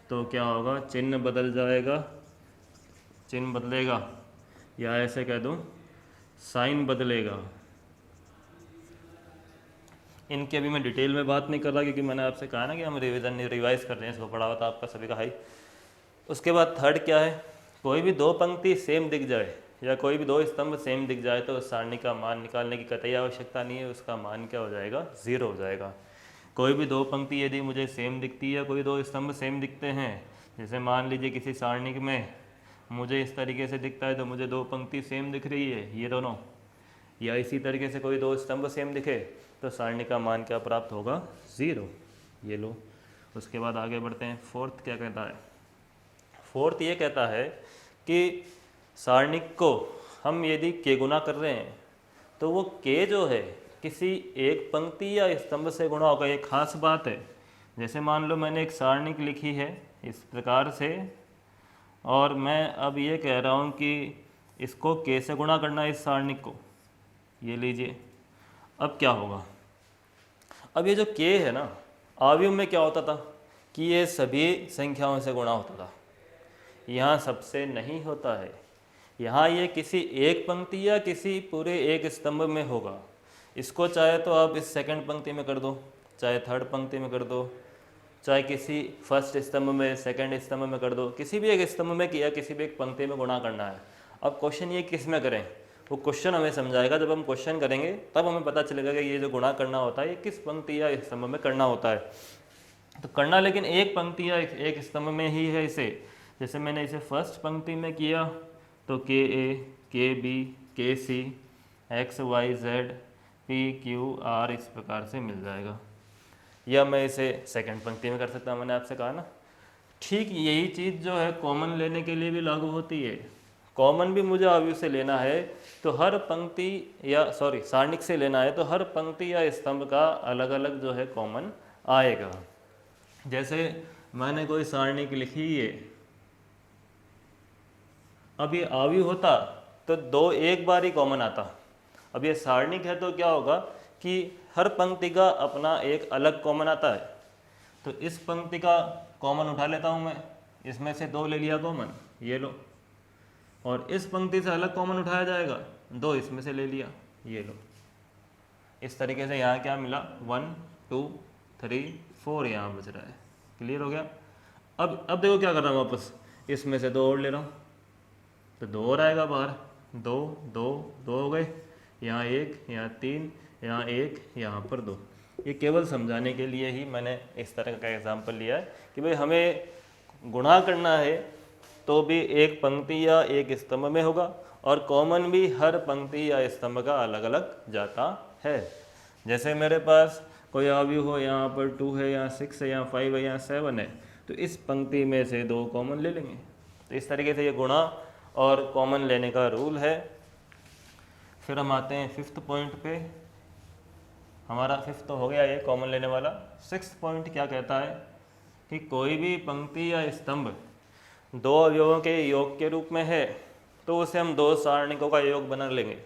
तो क्या होगा, चिन्ह बदल जाएगा, चिन्ह बदलेगा, या ऐसे कह दूँ साइन बदलेगा। इनकी अभी मैं डिटेल में बात नहीं कर रहा, क्योंकि मैंने आपसे कहा ना कि हम रिवाइज कर रहे हैं, इसको पढ़ा हुआ था आपका सभी का हाई। उसके बाद थर्ड क्या है, कोई भी 2 पंक्ति सेम दिख जाए या कोई भी 2 स्तंभ सेम दिख जाए तो उस सारणी का मान निकालने की कतई आवश्यकता नहीं है, उसका मान क्या हो जाएगा, 0 हो जाएगा। कोई भी 2 पंक्ति यदि मुझे सेम दिखती है, कोई 2 स्तंभ सेम दिखते हैं, जैसे मान लीजिए किसी सारणी में मुझे इस तरीके से दिखता है तो मुझे 2 पंक्ति सेम दिख रही है ये दोनों, या इसी तरीके से कोई 2 स्तंभ सेम दिखे तो सारणी का मान क्या प्राप्त होगा, 0। ये लो। उसके बाद आगे बढ़ते हैं, 4th क्या कहता है। 4th ये कहता है कि सारणिक को हम यदि के गुना कर रहे हैं तो वो के जो है किसी एक पंक्ति या स्तंभ से गुणा होगा। ये खास बात है। जैसे मान लो मैंने एक सारणिक लिखी है इस प्रकार से, और मैं अब ये कह रहा हूँ कि इसको के से गुणा करना है इस सारणिक को, ये लीजिए। अब क्या होगा, अब ये जो के है ना, आव्यूह में क्या होता था कि ये सभी संख्याओं से गुणा होता था, यहाँ सबसे नहीं होता है। यहाँ ये किसी एक पंक्ति या किसी पूरे एक स्तंभ में होगा। इसको चाहे तो आप इस सेकंड पंक्ति में कर दो, चाहे थर्ड पंक्ति में कर दो, चाहे किसी फर्स्ट स्तंभ में, सेकंड स्तंभ में कर दो, किसी भी एक स्तंभ में किया, किसी भी एक पंक्ति में गुणा करना है। अब क्वेश्चन ये किस में करें, वो क्वेश्चन हमें समझाएगा। जब हम क्वेश्चन करेंगे तब हमें पता चलेगा कि ये जो गुणा करना होता है ये किस पंक्ति या स्तंभ में करना होता है। तो करना लेकिन एक पंक्ति या एक स्तंभ में ही है इसे। जैसे मैंने इसे फर्स्ट पंक्ति में किया तो के ए, के बी, के C, X Y Z, P Q R इस प्रकार से मिल जाएगा। या मैं इसे सेकंड पंक्ति में कर सकता हूँ, मैंने आपसे कहा ना। ठीक यही चीज़ जो है कॉमन लेने के लिए भी लागू होती है। कॉमन भी मुझे आव्यूह से लेना है तो हर पंक्ति या सारणिक से लेना है तो हर पंक्ति या स्तंभ का अलग अलग जो है कॉमन आएगा। जैसे मैंने कोई सारणिक लिखी है, अब ये आव्यूह होता तो 2 एक बार ही कॉमन आता। अब ये सारणिक है तो क्या होगा कि हर पंक्ति का अपना एक अलग कॉमन आता है। तो इस पंक्ति का कॉमन उठा लेता हूँ मैं, इसमें से 2 ले लिया कॉमन, ये लो, और इस पंक्ति से अलग कॉमन उठाया जाएगा, 2 इसमें से ले लिया, ये लो। इस तरीके से यहाँ क्या मिला, 1 2 3 4 यहाँ बच रहा है। क्लियर हो गया। अब देखो क्या कर रहा हूँ, वापस इसमें से 2 और ले रहा हूँ, तो 2 और आएगा बाहर, 2 2 2 हो गए, यहाँ 1, यहाँ 3, यहाँ 1, यहाँ पर 2। ये केवल समझाने के लिए ही मैंने इस तरह का एग्जाम्पल लिया है कि भाई हमें गुणा करना है तो भी एक पंक्ति या एक स्तंभ में होगा, और कॉमन भी हर पंक्ति या स्तंभ का अलग अलग जाता है। जैसे मेरे पास कोई अवयव हो, यहाँ पर 2 है, यहाँ 6 है, यहाँ 5 है, यहाँ 7 है, तो इस पंक्ति में से 2 कॉमन ले लेंगे। तो इस तरीके से ये गुणा और कॉमन लेने का रूल है। फिर हम आते हैं 5th पॉइंट पे। हमारा 5th तो हो गया ये कॉमन लेने वाला। 6th पॉइंट क्या कहता है कि कोई भी पंक्ति या स्तंभ 2 अवयवों के योग के रूप में है तो उसे हम 2 सारणिकों का योग बना लेंगे।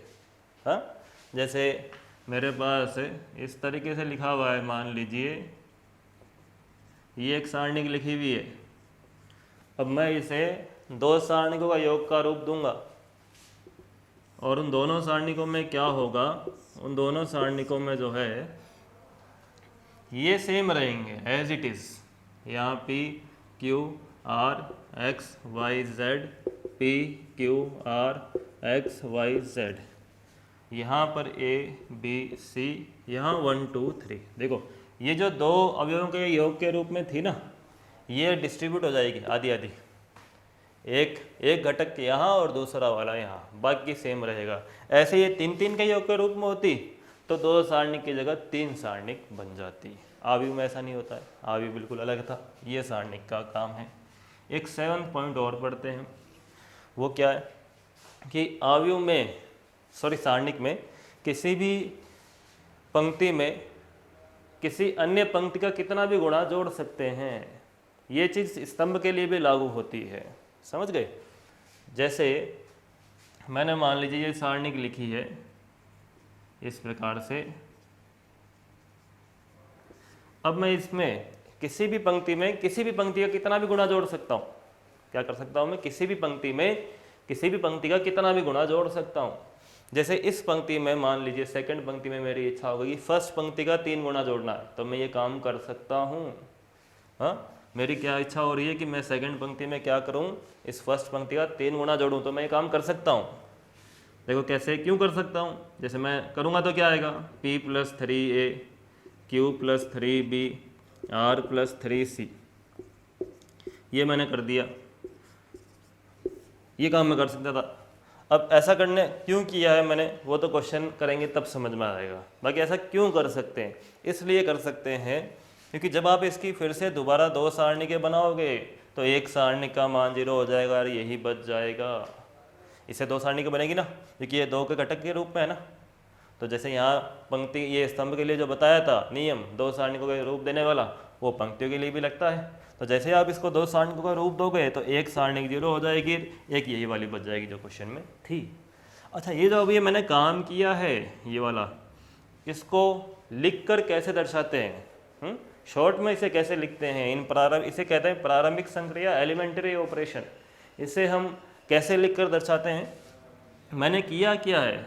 हाँ, जैसे मेरे पास इस तरीके से लिखा हुआ है, मान लीजिए ये एक सारणिक लिखी हुई है। अब मैं इसे 2 सारणिकों का योग का रूप दूंगा, और उन दोनों सारणिकों में क्या होगा, उन दोनों सारणिकों में जो है ये सेम रहेंगे एज इट इज़। यहाँ P Q R X Y Z, P Q R X Y Z, यहाँ पर A B C, यहाँ 1 2 3। देखो ये जो 2 अवयवों के योग के रूप में थी ना, ये डिस्ट्रीब्यूट हो जाएगी आधी आधी, एक घटक यहाँ और दूसरा वाला यहाँ, बाकी सेम रहेगा। ऐसे ये 3 3 के योग के रूप में होती तो 2 सारणिक की जगह 3 सारणिक बन जाती। आव्यूह में ऐसा नहीं होता है, आव्यूह बिल्कुल अलग था, ये सारणिक का काम है। एक 7th पॉइंट और पढ़ते हैं, वो क्या है कि आव्यूह में सारणिक में किसी भी पंक्ति में किसी अन्य पंक्ति का कितना भी गुणा जोड़ सकते हैं। ये चीज़ स्तंभ के लिए भी लागू होती है, समझ गए। जैसे मैंने मान लीजिए ये सारणिक लिखी है इस प्रकार से। अब मैं इसमें किसी भी पंक्ति में किसी भी पंक्ति का कितना भी गुणा जोड़ सकता हूँ। क्या कर सकता हूँ मैं, किसी भी पंक्ति में किसी भी पंक्ति का कितना भी गुणा जोड़ सकता हूँ। जैसे इस पंक्ति में मान लीजिए 2nd पंक्ति में मेरी इच्छा हो गई 1st पंक्ति का 3 गुणा जोड़ना है, तो मैं ये काम कर सकता हूँ। हाँ, मेरी क्या इच्छा हो रही है कि मैं 2nd पंक्ति में क्या करूँ, इस 1st पंक्ति का 3 गुणा जोड़ूँ, तो मैं ये काम कर सकता हूँ। देखो कैसे, क्यों कर सकता हूँ। जैसे मैं करूँगा तो क्या आएगा, P + 3A Q + 3B R + 3C, ये मैंने कर दिया, ये काम मैं कर सकता था। अब ऐसा करने क्यों किया है मैंने, वो तो क्वेश्चन करेंगे तब समझ में आएगा। बाकी ऐसा क्यों कर सकते हैं, इसलिए कर सकते हैं क्योंकि जब आप इसकी फिर से दोबारा 2 सारणिकें बनाओगे तो एक सारणिक का मान 0 हो जाएगा और यही बच जाएगा। इससे 2 सारणिकें बनेगी ना, क्योंकि ये 2 के घटक के रूप में है ना। तो जैसे यहाँ पंक्ति, ये स्तंभ के लिए जो बताया था नियम 2 सारणिकों का रूप देने वाला, वो पंक्तियों के लिए भी लगता है। तो जैसे आप इसको 2 सारणिकों का रूप दोगे तो एक सारणिक 0 हो जाएगी, एक यही वाली बच जाएगी जो क्वेश्चन में थी। अच्छा, ये जो अभी मैंने काम किया है ये वाला, इसको लिखकर कैसे दर्शाते हैं, शॉर्ट में इसे कैसे लिखते हैं, इसे कहते हैं प्रारंभिक संक्रिया, एलिमेंट्री ऑपरेशन। इसे हम कैसे लिखकर दर्शाते हैं। मैंने किया क्या है,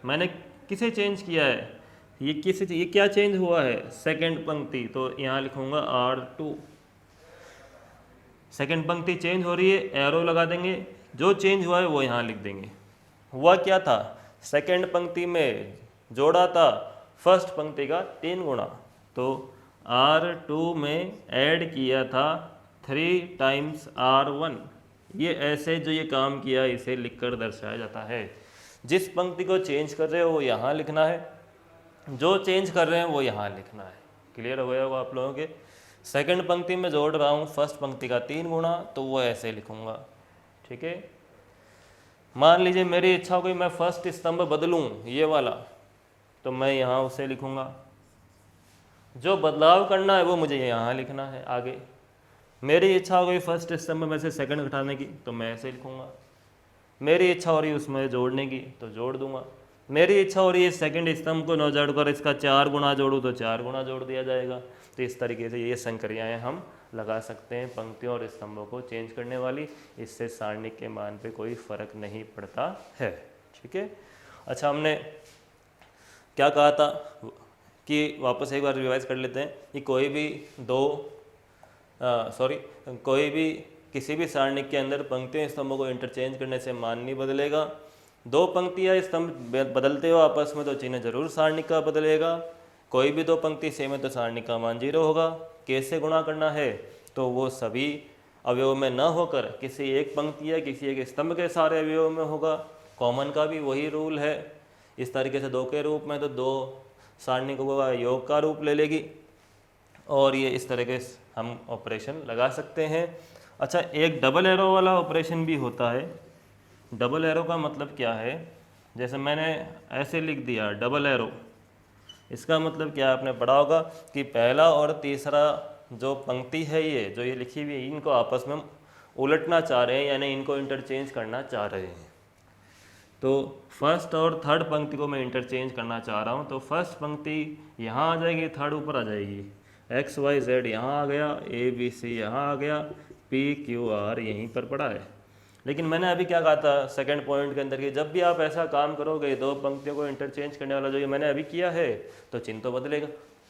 मैंने किसे चेंज किया है, ये क्या चेंज हुआ है, 2nd पंक्ति, तो यहाँ लिखूंगा R2। 2nd पंक्ति चेंज हो रही है, एरो लगा देंगे, जो चेंज हुआ है वो यहाँ लिख देंगे। हुआ क्या था, 2nd पंक्ति में जोड़ा था 1st पंक्ति का 3 गुणा, तो R2 में ऐड किया था 3 × R1। ये ऐसे जो ये काम किया इसे लिखकर दर्शाया जाता है। जिस पंक्ति को चेंज कर रहे हो वो यहाँ लिखना है, जो चेंज कर रहे हैं वो यहाँ लिखना है। क्लियर हो गया होगा आप लोगों के। 2nd पंक्ति में जोड़ रहा हूँ 1st पंक्ति का 3 गुणा, तो वो ऐसे लिखूँगा। ठीक है, मान लीजिए मेरी इच्छा हो गई मैं 1st स्तंभ बदलूँ ये वाला, तो मैं यहाँ उसे लिखूँगा। जो बदलाव करना है वो मुझे यहाँ लिखना है आगे। मेरी इच्छा हो गई 1st स्तंभ में से 2nd घटाने की, तो मैं ऐसे लिखूँगा। मेरी इच्छा हो रही है उसमें जोड़ने की, तो जोड़ दूंगा। मेरी इच्छा हो रही है सेकंड स्तंभ को न जोड़कर इसका 4 गुना जोड़ूँ तो 4 गुना जोड़ दिया जाएगा। तो इस तरीके से ये संक्रियाएं हम लगा सकते हैं पंक्तियों और स्तंभों को चेंज करने वाली। इससे सारणिक के मान पे कोई फर्क नहीं पड़ता है। ठीक है। अच्छा, हमने क्या कहा था कि वापस एक बार रिवाइज कर लेते हैं कि कोई भी कोई भी किसी भी सारणिक के अंदर पंक्तियों स्तंभों को इंटरचेंज करने से मान नहीं बदलेगा। दो पंक्तियाँ स्तंभ बदलते हो आपस में तो चिन्ह जरूर सारणिक का बदलेगा। कोई भी दो पंक्ति सेम है तो सारणिक का मान 0 होगा। कैसे गुणा करना है, तो वो सभी अवयव में न होकर किसी एक पंक्ति या किसी एक स्तंभ के सारे अवयव में होगा। कॉमन का भी वही रूल है। इस तरीके से 2 के रूप में तो 2 सारणिकों का योग का रूप ले लेगी और ये इस तरीके से हम ऑपरेशन लगा सकते हैं। अच्छा, एक डबल एरो वाला ऑपरेशन भी होता है। डबल एरो का मतलब क्या है, जैसे मैंने ऐसे लिख दिया डबल एरो, इसका मतलब क्या आपने पढ़ा होगा कि पहला और तीसरा जो पंक्ति है ये जो ये लिखी हुई है, इनको आपस में उलटना चाह रहे हैं, यानी इनको इंटरचेंज करना चाह रहे हैं। तो फर्स्ट और थर्ड पंक्ति को मैं इंटरचेंज करना चाह रहा हूँ, तो फर्स्ट पंक्ति यहाँ आ जाएगी, थर्ड ऊपर आ जाएगी। एक्स वाई जेड यहाँ आ गया, ए बी सी यहाँ आ गया, पी क्यू आर यहीं पर पड़ा है। लेकिन मैंने अभी क्या कहा था सेकंड पॉइंट के अंदर कि जब भी आप ऐसा काम करोगे, दो पंक्तियों को इंटरचेंज करने वाला जो ये मैंने अभी किया है, तो चिन्ह तो बदलेगा।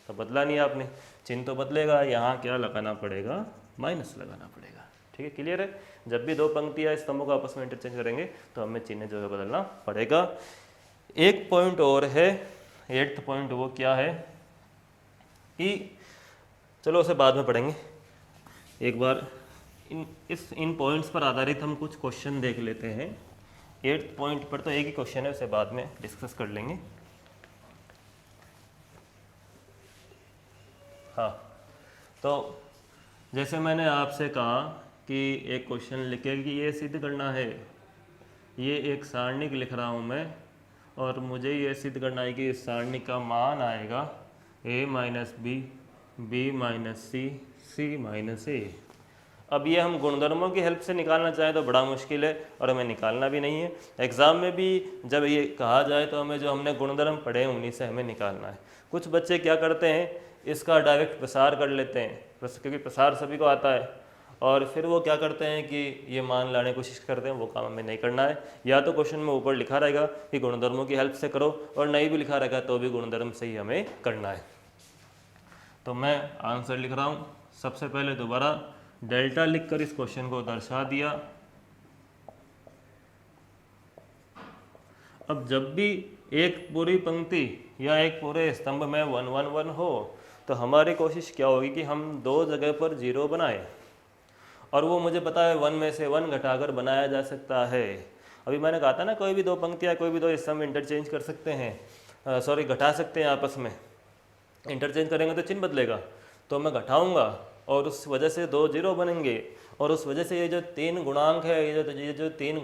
तो बदला नहीं आपने, चिन्ह तो बदलेगा। यहाँ क्या लगाना पड़ेगा, माइनस लगाना पड़ेगा। ठीक है, क्लियर है। जब भी दो पंक्तियाँ स्तंभों को आपस में इंटरचेंज करेंगे तो हमें चिन्ह जो है बदलना पड़ेगा। एक पॉइंट और है, 8th पॉइंट, वो क्या है कि चलो उसे बाद में पढ़ेंगे। एक बार इन पॉइंट्स पर आधारित हम कुछ क्वेश्चन देख लेते हैं। 8th पॉइंट पर तो एक ही क्वेश्चन है, उसे बाद में डिस्कस कर लेंगे। हाँ, तो जैसे मैंने आपसे कहा कि एक क्वेश्चन लिखे कि ये सिद्ध करना है, ये एक सारणिक लिख रहा हूँ मैं, और मुझे ये सिद्ध करना है कि इस सारणिक का मान आएगा a minus B, B minus C, C minus A. अब ये हम गुणधर्मों की हेल्प से निकालना चाहें तो बड़ा मुश्किल है और हमें निकालना भी नहीं है। एग्ज़ाम में भी जब ये कहा जाए तो हमें जो हमने गुणधर्म पढ़े हैं उन्हीं से हमें निकालना है। कुछ बच्चे क्या करते हैं, इसका डायरेक्ट प्रसार कर लेते हैं, क्योंकि प्रसार सभी को आता है, और फिर वो क्या करते हैं कि ये मान लाने की कोशिश करते हैं। वो काम हमें नहीं करना है। या तो क्वेश्चन में ऊपर लिखा रहेगा कि गुणधर्मों की हेल्प से करो, और नहीं भी लिखा रहेगा तो भी गुणधर्म से ही हमें करना है। तो मैं आंसर लिख रहा हूँ। सबसे पहले दोबारा डेल्टा लिखकर इस क्वेश्चन को दर्शा दिया। अब जब भी एक पूरी पंक्ति या एक पूरे स्तंभ में 1 1 1 हो तो हमारी कोशिश क्या होगी कि हम दो जगह पर 0 बनाएं, और वो मुझे पता है 1 में से 1 घटाकर बनाया जा सकता है। अभी मैंने कहा था ना, कोई भी दो पंक्तियाँ कोई भी दो स्तंभ इंटरचेंज कर सकते हैं, घटा सकते हैं आपस में। इंटरचेंज करेंगे तो चिन्ह बदलेगा, तो मैं घटाऊंगा और उस वजह से 2 0 बनेंगे, और उस वजह से ये जो 3 गुणांक है, ये जो 3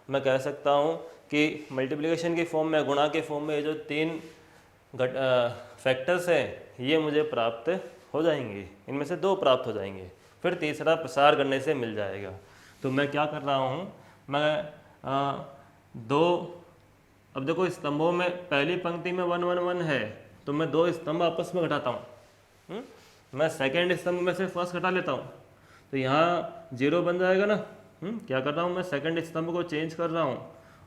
मैं कह सकता हूँ कि मल्टीप्लिकेशन की फॉर्म में, गुणा के फॉर्म में ये जो 3 फैक्टर्स हैं, ये मुझे प्राप्त हो जाएंगे। इनमें से 2 प्राप्त हो जाएंगे, फिर तीसरा प्रसार करने से मिल जाएगा। तो मैं क्या कर रहा हूँ, मैं अब देखो स्तंभों में पहली पंक्ति में 1 1 1 है, तो मैं 2 स्तंभ आपस में घटाता हूँ। मैं सेकंड स्तंभ में से फर्स्ट घटा लेता हूँ, तो यहाँ 0 बन जाएगा ना। क्या कर रहा हूँ, मैं सेकंड स्तंभ को चेंज कर रहा हूँ,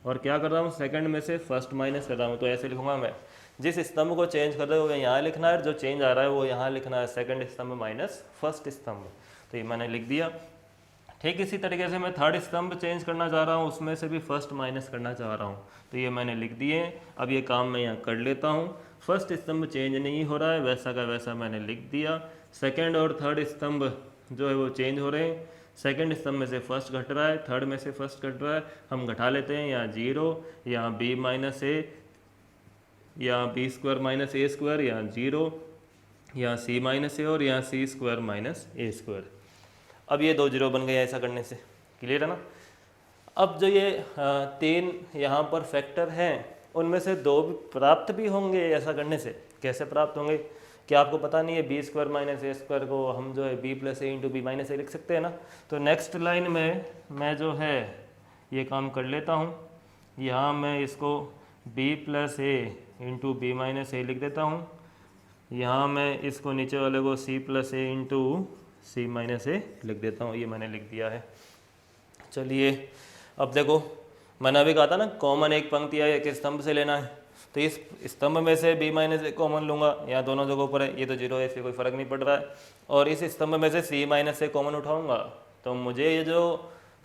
और क्या कर रहा हूँ, सेकंड में से फर्स्ट माइनस कर रहा हूँ। तो ऐसे लिखूंगा मैं, जिस स्तंभ को चेंज कर रहे हो वो यहाँ लिखना है, जो चेंज आ रहा है वो यहाँ लिखना है, सेकंड स्तंभ माइनस फर्स्ट स्तंभ। तो ये मैंने लिख दिया। ठीक इसी तरीके से मैं थर्ड स्तंभ चेंज करना चाह रहा हूँ, उसमें से भी फर्स्ट माइनस करना चाह रहा हूँ, तो ये मैंने लिख दिए। अब ये काम मैं यहाँ कर लेता हूँ। फर्स्ट स्तंभ चेंज नहीं हो रहा है, वैसा का वैसा मैंने लिख दिया। सेकंड और थर्ड स्तंभ जो है वो चेंज हो रहे हैं। सेकंड स्तंभ में से फर्स्ट घट रहा है, थर्ड में से फर्स्ट घट रहा है, हम घटा लेते हैं। यहाँ 0, यहाँ b माइनस ए, यहाँ बी स्क्वायर माइनस ए स्क्वायर, यहाँ 0, यहाँ c माइनस ए, और यहाँ c स्क्वायर माइनस ए स्क्वायर। अब ये 2 0 बन गए ऐसा करने से, क्लियर है ना। अब जो ये 3 यहाँ पर फैक्टर हैं, उनमें से 2 प्राप्त भी होंगे ऐसा करने से। कैसे प्राप्त होंगे, क्या आपको पता नहीं है, बी स्क्वायर माइनस ए स्क्वायर को हम जो है बी प्लस ए इंटू बी माइनस ए लिख सकते हैं ना। तो नेक्स्ट लाइन में मैं जो है ये काम कर लेता हूँ। यहाँ मैं इसको बी प्लस ए इंटू बी माइनस ए लिख देता हूँ। यहाँ मैं इसको नीचे वाले को सी प्लस ए इंटू सी माइनस ए लिख देता हूँ, ये मैंने लिख दिया है। चलिए अब देखो, मैंने अभी कहा था ना कॉमन एक पंक्ति या एक स्तंभ से लेना है, तो इस स्तंभ में से बी माइनस ए कॉमन लूँगा, यहाँ दोनों जगहों पर है, ये तो जीरो है इसलिए कोई फ़र्क नहीं पड़ रहा है। और इस स्तंभ में से सी माइनस ए कॉमन उठाऊँगा, तो मुझे ये जो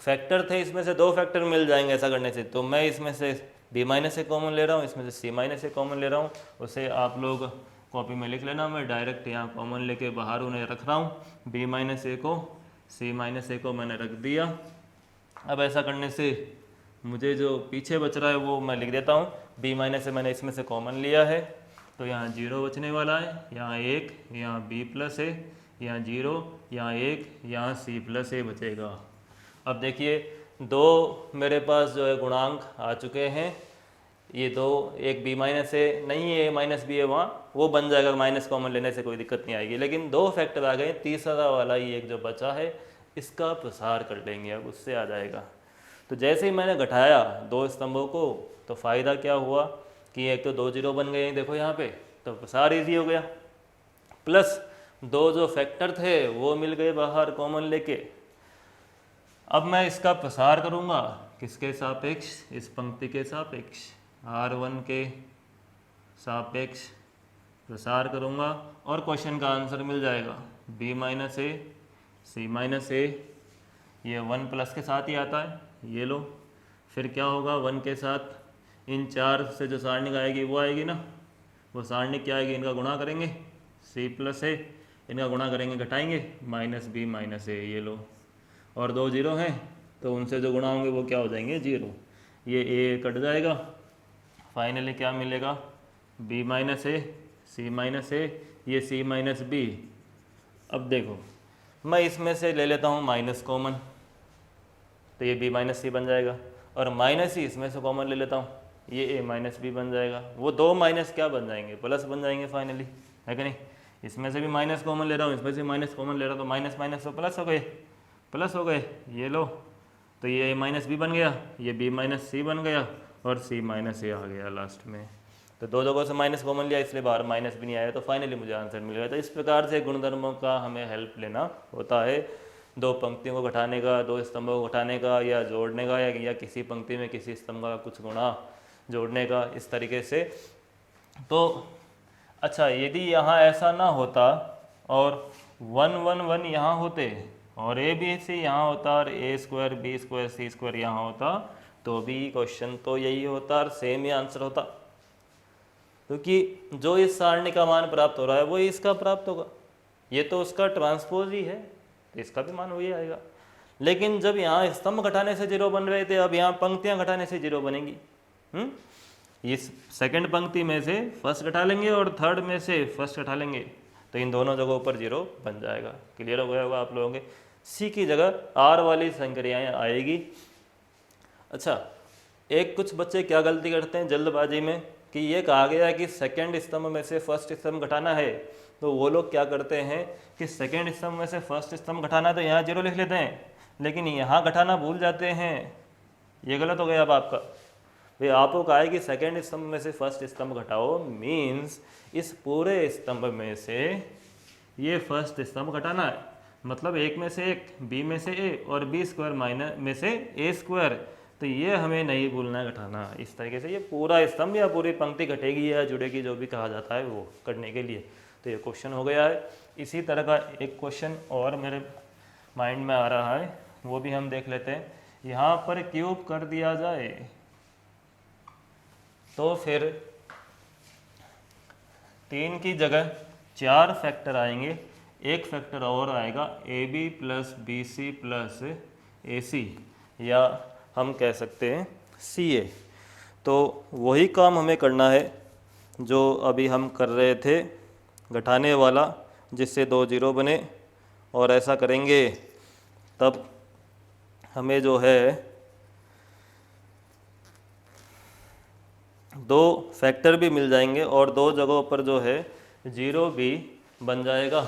फैक्टर थे इसमें से दो फैक्टर मिल जाएंगे ऐसा करने से। तो मैं इसमें से बी माइनस ए कॉमन ले रहा हूँ, इसमें से सी माइनस ए कॉमन ले रहा हूँ, उसे आप लोग कॉपी में लिख लेना। मैं डायरेक्ट यहाँ कॉमन लेके बाहर उन्हें रख रहा हूँ, बी माइनस ए को सी माइनस ए को मैंने रख दिया। अब ऐसा करने से मुझे जो पीछे बच रहा है वो मैं लिख देता हूँ, बी माइनस ए मैंने इसमें से कॉमन लिया है, तो यहाँ जीरो बचने वाला है, यहाँ एक, यहाँ बी प्लस ए, यहाँ जीरो, यहाँ एक, यहाँ सी प्लस ए बचेगा। अब देखिए दो मेरे पास जो है गुणांक आ चुके हैं, ये दो, एक बी माइनस ए नहीं है, माइनस बी है वहाँ, वो बन जाएगा, माइनस कॉमन लेने से कोई दिक्कत नहीं आएगी। लेकिन दो फैक्टर आ गए, तीसरा वाला ये एक जो बचा है इसका प्रसार कर लेंगे, अब उससे आ जाएगा। तो जैसे ही मैंने घटाया दो स्तंभों को, तो फ़ायदा क्या हुआ कि एक तो दो जीरो बन गए देखो यहाँ पे, तो प्रसार ईजी हो गया, प्लस दो जो फैक्टर थे वो मिल गए बाहर कॉमन लेके। अब मैं इसका प्रसार करूँगा किसके सापेक्ष, इस पंक्ति के सापेक्ष, R1 के सापेक्ष प्रसार करूँगा और क्वेश्चन का आंसर मिल जाएगा, b माइनस ए सी माइनस ए, ये 1 प्लस के साथ ही आता है, ये लो। फिर क्या होगा, 1 के साथ इन चार से जो सारणिक आएगी वो आएगी ना, वो सारणिक क्या आएगी, इनका गुणा करेंगे c प्लस ए, इनका गुणा करेंगे घटाएंगे माइनस बी माइनस ए, ये लो। और दो जीरो हैं तो उनसे जो गुणा होंगे वो क्या हो जाएंगे, जीरो, ये ए कट जाएगा। फाइनली क्या मिलेगा, b माइनस ए सी माइनस ए, ये c माइनस बी। अब देखो मैं इसमें से ले लेता हूँ माइनस कॉमन, तो ये b माइनस सी बन जाएगा, और माइनस ही इसमें से कॉमन ले लेता हूँ, ये a माइनस बी बन जाएगा। वो दो माइनस क्या बन जाएंगे, प्लस बन जाएंगे फाइनली, है कि नहीं। इसमें से भी माइनस कॉमन ले रहा हूँ, इसमें से माइनस कॉमन ले रहा हूँ, तो माइनस माइनस तो प्लस हो गए, प्लस हो गए, ये लो। तो ये a माइनस बी बन गया, ये b माइनस सी बन गया, और c माइनस ए आ गया लास्ट में। तो दो जगहों से माइनस कॉमन लिया इसलिए बाहर माइनस भी नहीं आया, तो फाइनली मुझे आंसर मिल गया। तो इस प्रकार से गुणधर्मों का हमें हेल्प लेना होता है, दो पंक्तियों को घटाने का, दो स्तंभों को घटाने का या जोड़ने का, या किसी पंक्ति में किसी स्तंभ का कुछ गुणा जोड़ने का, इस तरीके से। तो अच्छा, यदि यहाँ ऐसा ना होता और 1 1 1 यहाँ होते और ए बी सी यहाँ होता और ए स्क्वायर बी स्क्वायर सी स्क्वायर यहाँ होता, तो भी क्वेश्चन तो यही होता और सेम ही आंसर होता, क्योंकि जो इस सारणी का मान प्राप्त हो रहा है वो इसका प्राप्त होगा, ये तो उसका ट्रांसपोज ही है, तो इसका भी मान वही आएगा। लेकिन जब यहाँ स्तंभ घटाने से जीरो बन रहे थे, अब यहाँ पंक्तियाँ घटाने से जीरो बनेंगी। इस सेकंड पंक्ति में से फर्स्ट घटा लेंगे और थर्ड में से फर्स्ट घटा लेंगे, तो इन दोनों जगहों पर जीरो बन जाएगा। क्लियर हो गया होगा आप लोगों के। सी की जगह आर वाली संक्रियाएं आएगी। अच्छा, एक कुछ बच्चे क्या गलती करते हैं जल्दबाजी में, कि ये कहा गया है कि सेकंड स्तंभ में से फर्स्ट स्तंभ घटाना है, तो वो लोग क्या करते हैं कि सेकंड स्तंभ में से फर्स्ट स्तंभ घटाना है तो यहाँ जीरो लिख लेते हैं, लेकिन यहाँ घटाना भूल जाते हैं। ये गलत हो गया अब आपका। भाई आपको कहा है कि सेकंड स्तंभ में से फर्स्ट स्तंभ घटाओ, मीन्स इस पूरे स्तंभ में से ये फर्स्ट स्तंभ घटाना है, मतलब एक में से एक, बी में से ए और बी स्क्वायर माइनस में से ए स्क्वायर, तो ये हमें नहीं भूलना है घटाना। इस तरीके से ये पूरा स्तंभ या पूरी पंक्ति घटेगी या जुड़ेगी, जो भी कहा जाता है वो करने के लिए। तो ये क्वेश्चन हो गया है। इसी तरह का एक क्वेश्चन और मेरे माइंड में आ रहा है, वो भी हम देख लेते हैं। यहाँ पर क्यूब कर दिया जाए तो फिर 3 की जगह 4 फैक्टर आएंगे, एक फैक्टर और आएगा A B plus B C plus A C, या हम कह सकते हैं सी ए। तो वही काम हमें करना है जो अभी हम कर रहे थे, घटाने वाला, जिससे 2 जीरो बने, और ऐसा करेंगे तब हमें जो है 2 फैक्टर भी मिल जाएंगे और 2 जगहों पर जो है जीरो भी बन जाएगा।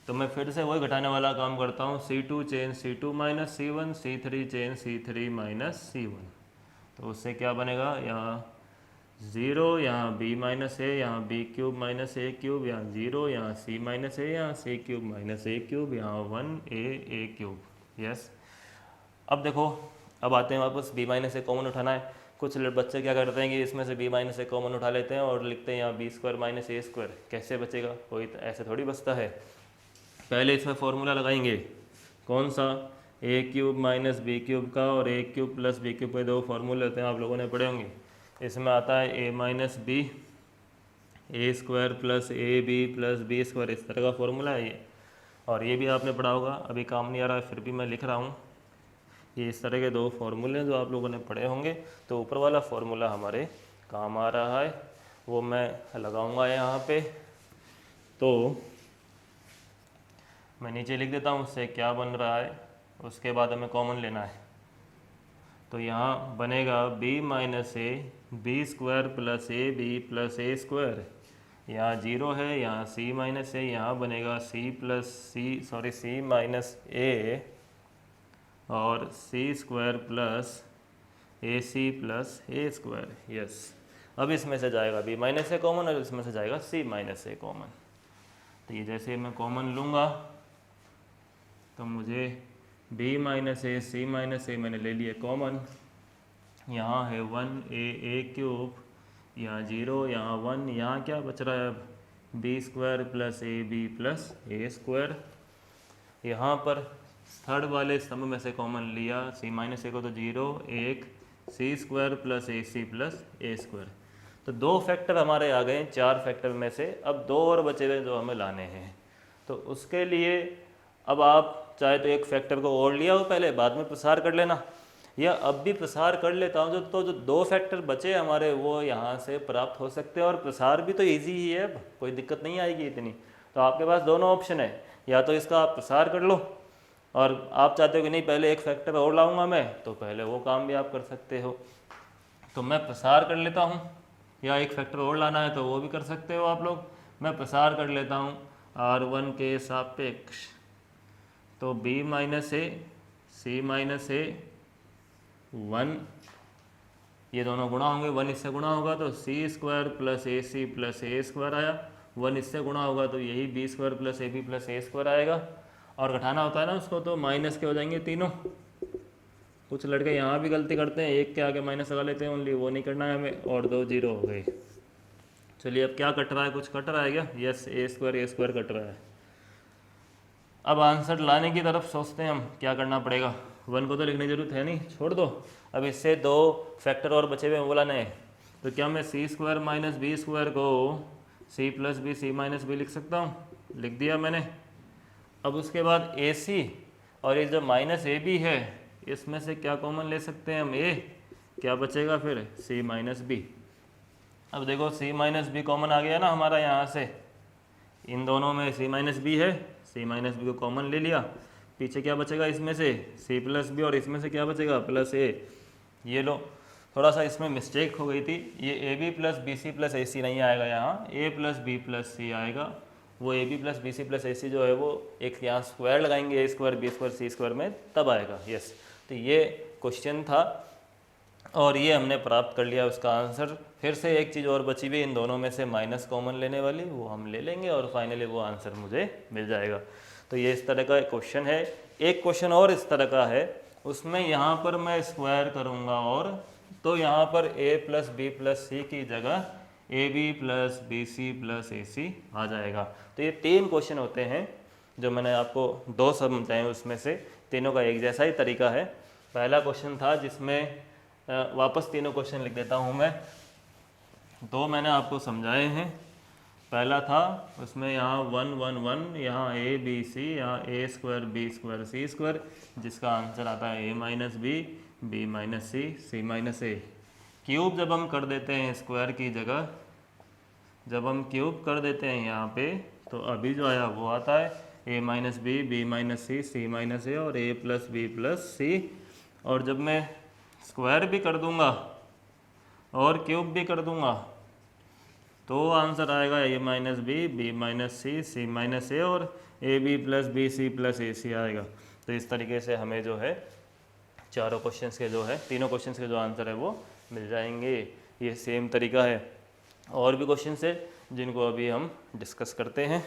तो मैं फिर से वही घटाने वाला काम करता हूँ, C2 chain C2 minus C1, C3 chain C3 minus C1। तो उससे क्या बनेगा, यहाँ 0, यहाँ b माइनस ए, यहाँ b cube minus a cube, यहाँ 0, यहाँ c माइनस ए, यहाँ c cube minus a cube, यहाँ 1a क्यूब। यस। अब देखो, अब आते हैं वापस, b माइनस ए कॉमन उठाना है। कुछ बच्चे क्या करते हैं कि इसमें से b माइनस ए कॉमन उठा लेते हैं और लिखते हैं यहाँ बी स्क्वायर माइनस ए स्क्वायर। कैसे बचेगा? कोई ऐसे थोड़ी बचता है। पहले इसमें फॉर्मूला लगाएंगे, कौन सा? ए क्यूब माइनस बी क्यूब का और ए क्यूब प्लस बी क्यूब के दो फार्मूले होते हैं, आप लोगों ने पढ़े होंगे। इसमें आता है A minus B A square plus A B plus B square, इस तरह का फॉर्मूला है ये। और ये भी आपने पढ़ा होगा, अभी काम नहीं आ रहा है फिर भी मैं लिख रहा हूँ। ये इस तरह के दो फार्मूले हैं जो आप लोगों ने पढ़े होंगे। तो ऊपर वाला फार्मूला हमारे काम आ रहा है, वो मैं लगाऊंगा यहाँ पे। तो मैं नीचे लिख देता हूँ उससे क्या बन रहा है, उसके बाद हमें कॉमन लेना है। तो यहाँ बनेगा b minus a b square plus A B plus a square, यहाँ 0 है, यहाँ c माइनस ए, यहाँ बनेगा c माइनस ए और c square plus A c plus a square. Yes. अब इसमें से जाएगा b माइनस ए कॉमन और इसमें से जाएगा c माइनस ए कॉमन। तो ये जैसे मैं कॉमन लूँगा तो मुझे b माइनस ए सी माइनस ए मैंने ले लिया कॉमन, यहाँ है 1a क्यूब, यहाँ 0, यहाँ 1, यहाँ क्या बच रहा है अब? B square plus A B plus a square. यहाँ पर थर्ड वाले स्तंभ में से कॉमन लिया, c माइनस ए को तो 0, 1 c square plus A c plus a square. तो दो फैक्टर हमारे आ गए 4 फैक्टर में से। अब दो और बचे हुए जो हमें लाने हैं। तो उसके लिए अब आप चाहे तो एक फैक्टर को और लिया हो पहले, बाद में प्रसार कर लेना, या अब भी प्रसार कर लेता हूँ तो जो दो फैक्टर बचे हमारे वो यहाँ से प्राप्त हो सकते हैं। और प्रसार भी तो इजी ही है, अब कोई दिक्कत नहीं आएगी इतनी। तो आपके पास दोनों ऑप्शन है, या तो इसका आप प्रसार कर लो और आप चाहते हो कि नहीं पहले एक फैक्टर और लाऊंगा मैं, तो पहले वो काम भी आप कर सकते हो। तो मैं प्रसार कर लेता हूँ, या एक फैक्टर और लाना है तो वो भी कर सकते हो आप लोग। मैं प्रसार कर लेता हूँ R1 के सापेक्ष। तो b माइनस ए सी माइनस ए 1, ये दोनों गुणा होंगे, 1 इससे गुणा होगा तो c square plus A c plus a square आया, 1 इससे गुणा होगा तो यही b square plus A B plus a square आएगा। और घटाना होता है ना उसको, तो माइनस के हो जाएंगे तीनों। कुछ लड़के यहाँ भी गलती करते हैं, एक के आगे माइनस लगा लेते हैं ओनली, वो नहीं करना है हमें, और 2 0 हो गए। चलिए अब क्या कट रहा है? कुछ कट रहा है क्या? यस, ए स्क्वायर कट रहा है। अब आंसर लाने की तरफ सोचते हैं हम, क्या करना पड़ेगा? 1 को तो लिखने की जरूरत है नहीं, छोड़ दो। अब इससे दो फैक्टर और बचे हुए हैं वो लाने हैं। तो क्या मैं c square minus b square को c plus B c minus b लिख सकता हूँ? लिख दिया मैंने। अब उसके बाद ए सी और ये जो माइनस ए बी है इसमें से क्या कॉमन ले सकते हैं हम? ए, क्या बचेगा फिर? सी माइनस बी। अब देखो सी माइनस बी कॉमन आ गया ना हमारा यहाँ से, इन दोनों में सी माइनस बी है, सी माइनस बी को कॉमन ले लिया। पीछे क्या बचेगा इसमें से? सी प्लस बी, और इसमें से क्या बचेगा? प्लस ए। ये लो, थोड़ा सा इसमें मिस्टेक हो गई थी, ये A B plus B C plus A C नहीं आएगा, यहाँ A plus B plus C आएगा। वो A B plus B C plus A C जो है वो एक यहाँ स्क्वायर लगाएंगे, A square B square C square में, तब आएगा। यस, तो ये क्वेश्चन था और ये हमने प्राप्त कर लिया उसका आंसर। फिर से एक चीज़ और बची हुई, इन दोनों में से माइनस कॉमन लेने वाली, वो हम ले लेंगे और फाइनली वो आंसर मुझे मिल जाएगा। तो ये इस तरह का क्वेश्चन है। एक क्वेश्चन और इस तरह का है, उसमें यहाँ पर मैं स्क्वायर करूँगा, और तो यहाँ पर a plus B plus C की जगह A B plus B C plus A C आ जाएगा। तो ये 3 क्वेश्चन होते हैं जो मैंने आपको 2 समझाए, उसमें से तीनों का एक जैसा ही तरीका है। पहला क्वेश्चन था जिसमें वापस तीनों क्वेश्चन लिख देता हूँ मैं, 2 मैंने आपको समझाए हैं। पहला था उसमें यहाँ 1 1 1, यहाँ ए बी सी, यहाँ a square B square C square, जिसका आंसर आता है a minus B minus C minus a. Cube जब हम कर देते हैं स्क्वायर की जगह, जब हम क्यूब कर देते हैं यहाँ पे, तो अभी जो आया वो आता है a minus B minus C minus A और a plus B plus C. और जब मैं स्क्वायर भी कर दूंगा और क्यूब भी कर दूंगा तो आंसर आएगा a minus B minus C minus A और A B plus B C plus A C आएगा। तो इस तरीके से हमें जो है चारों क्वेश्चंस के जो है, तीनों क्वेश्चंस के जो आंसर है वो मिल जाएंगे। ये सेम तरीका है। और भी क्वेश्चन है जिनको अभी हम डिस्कस करते हैं।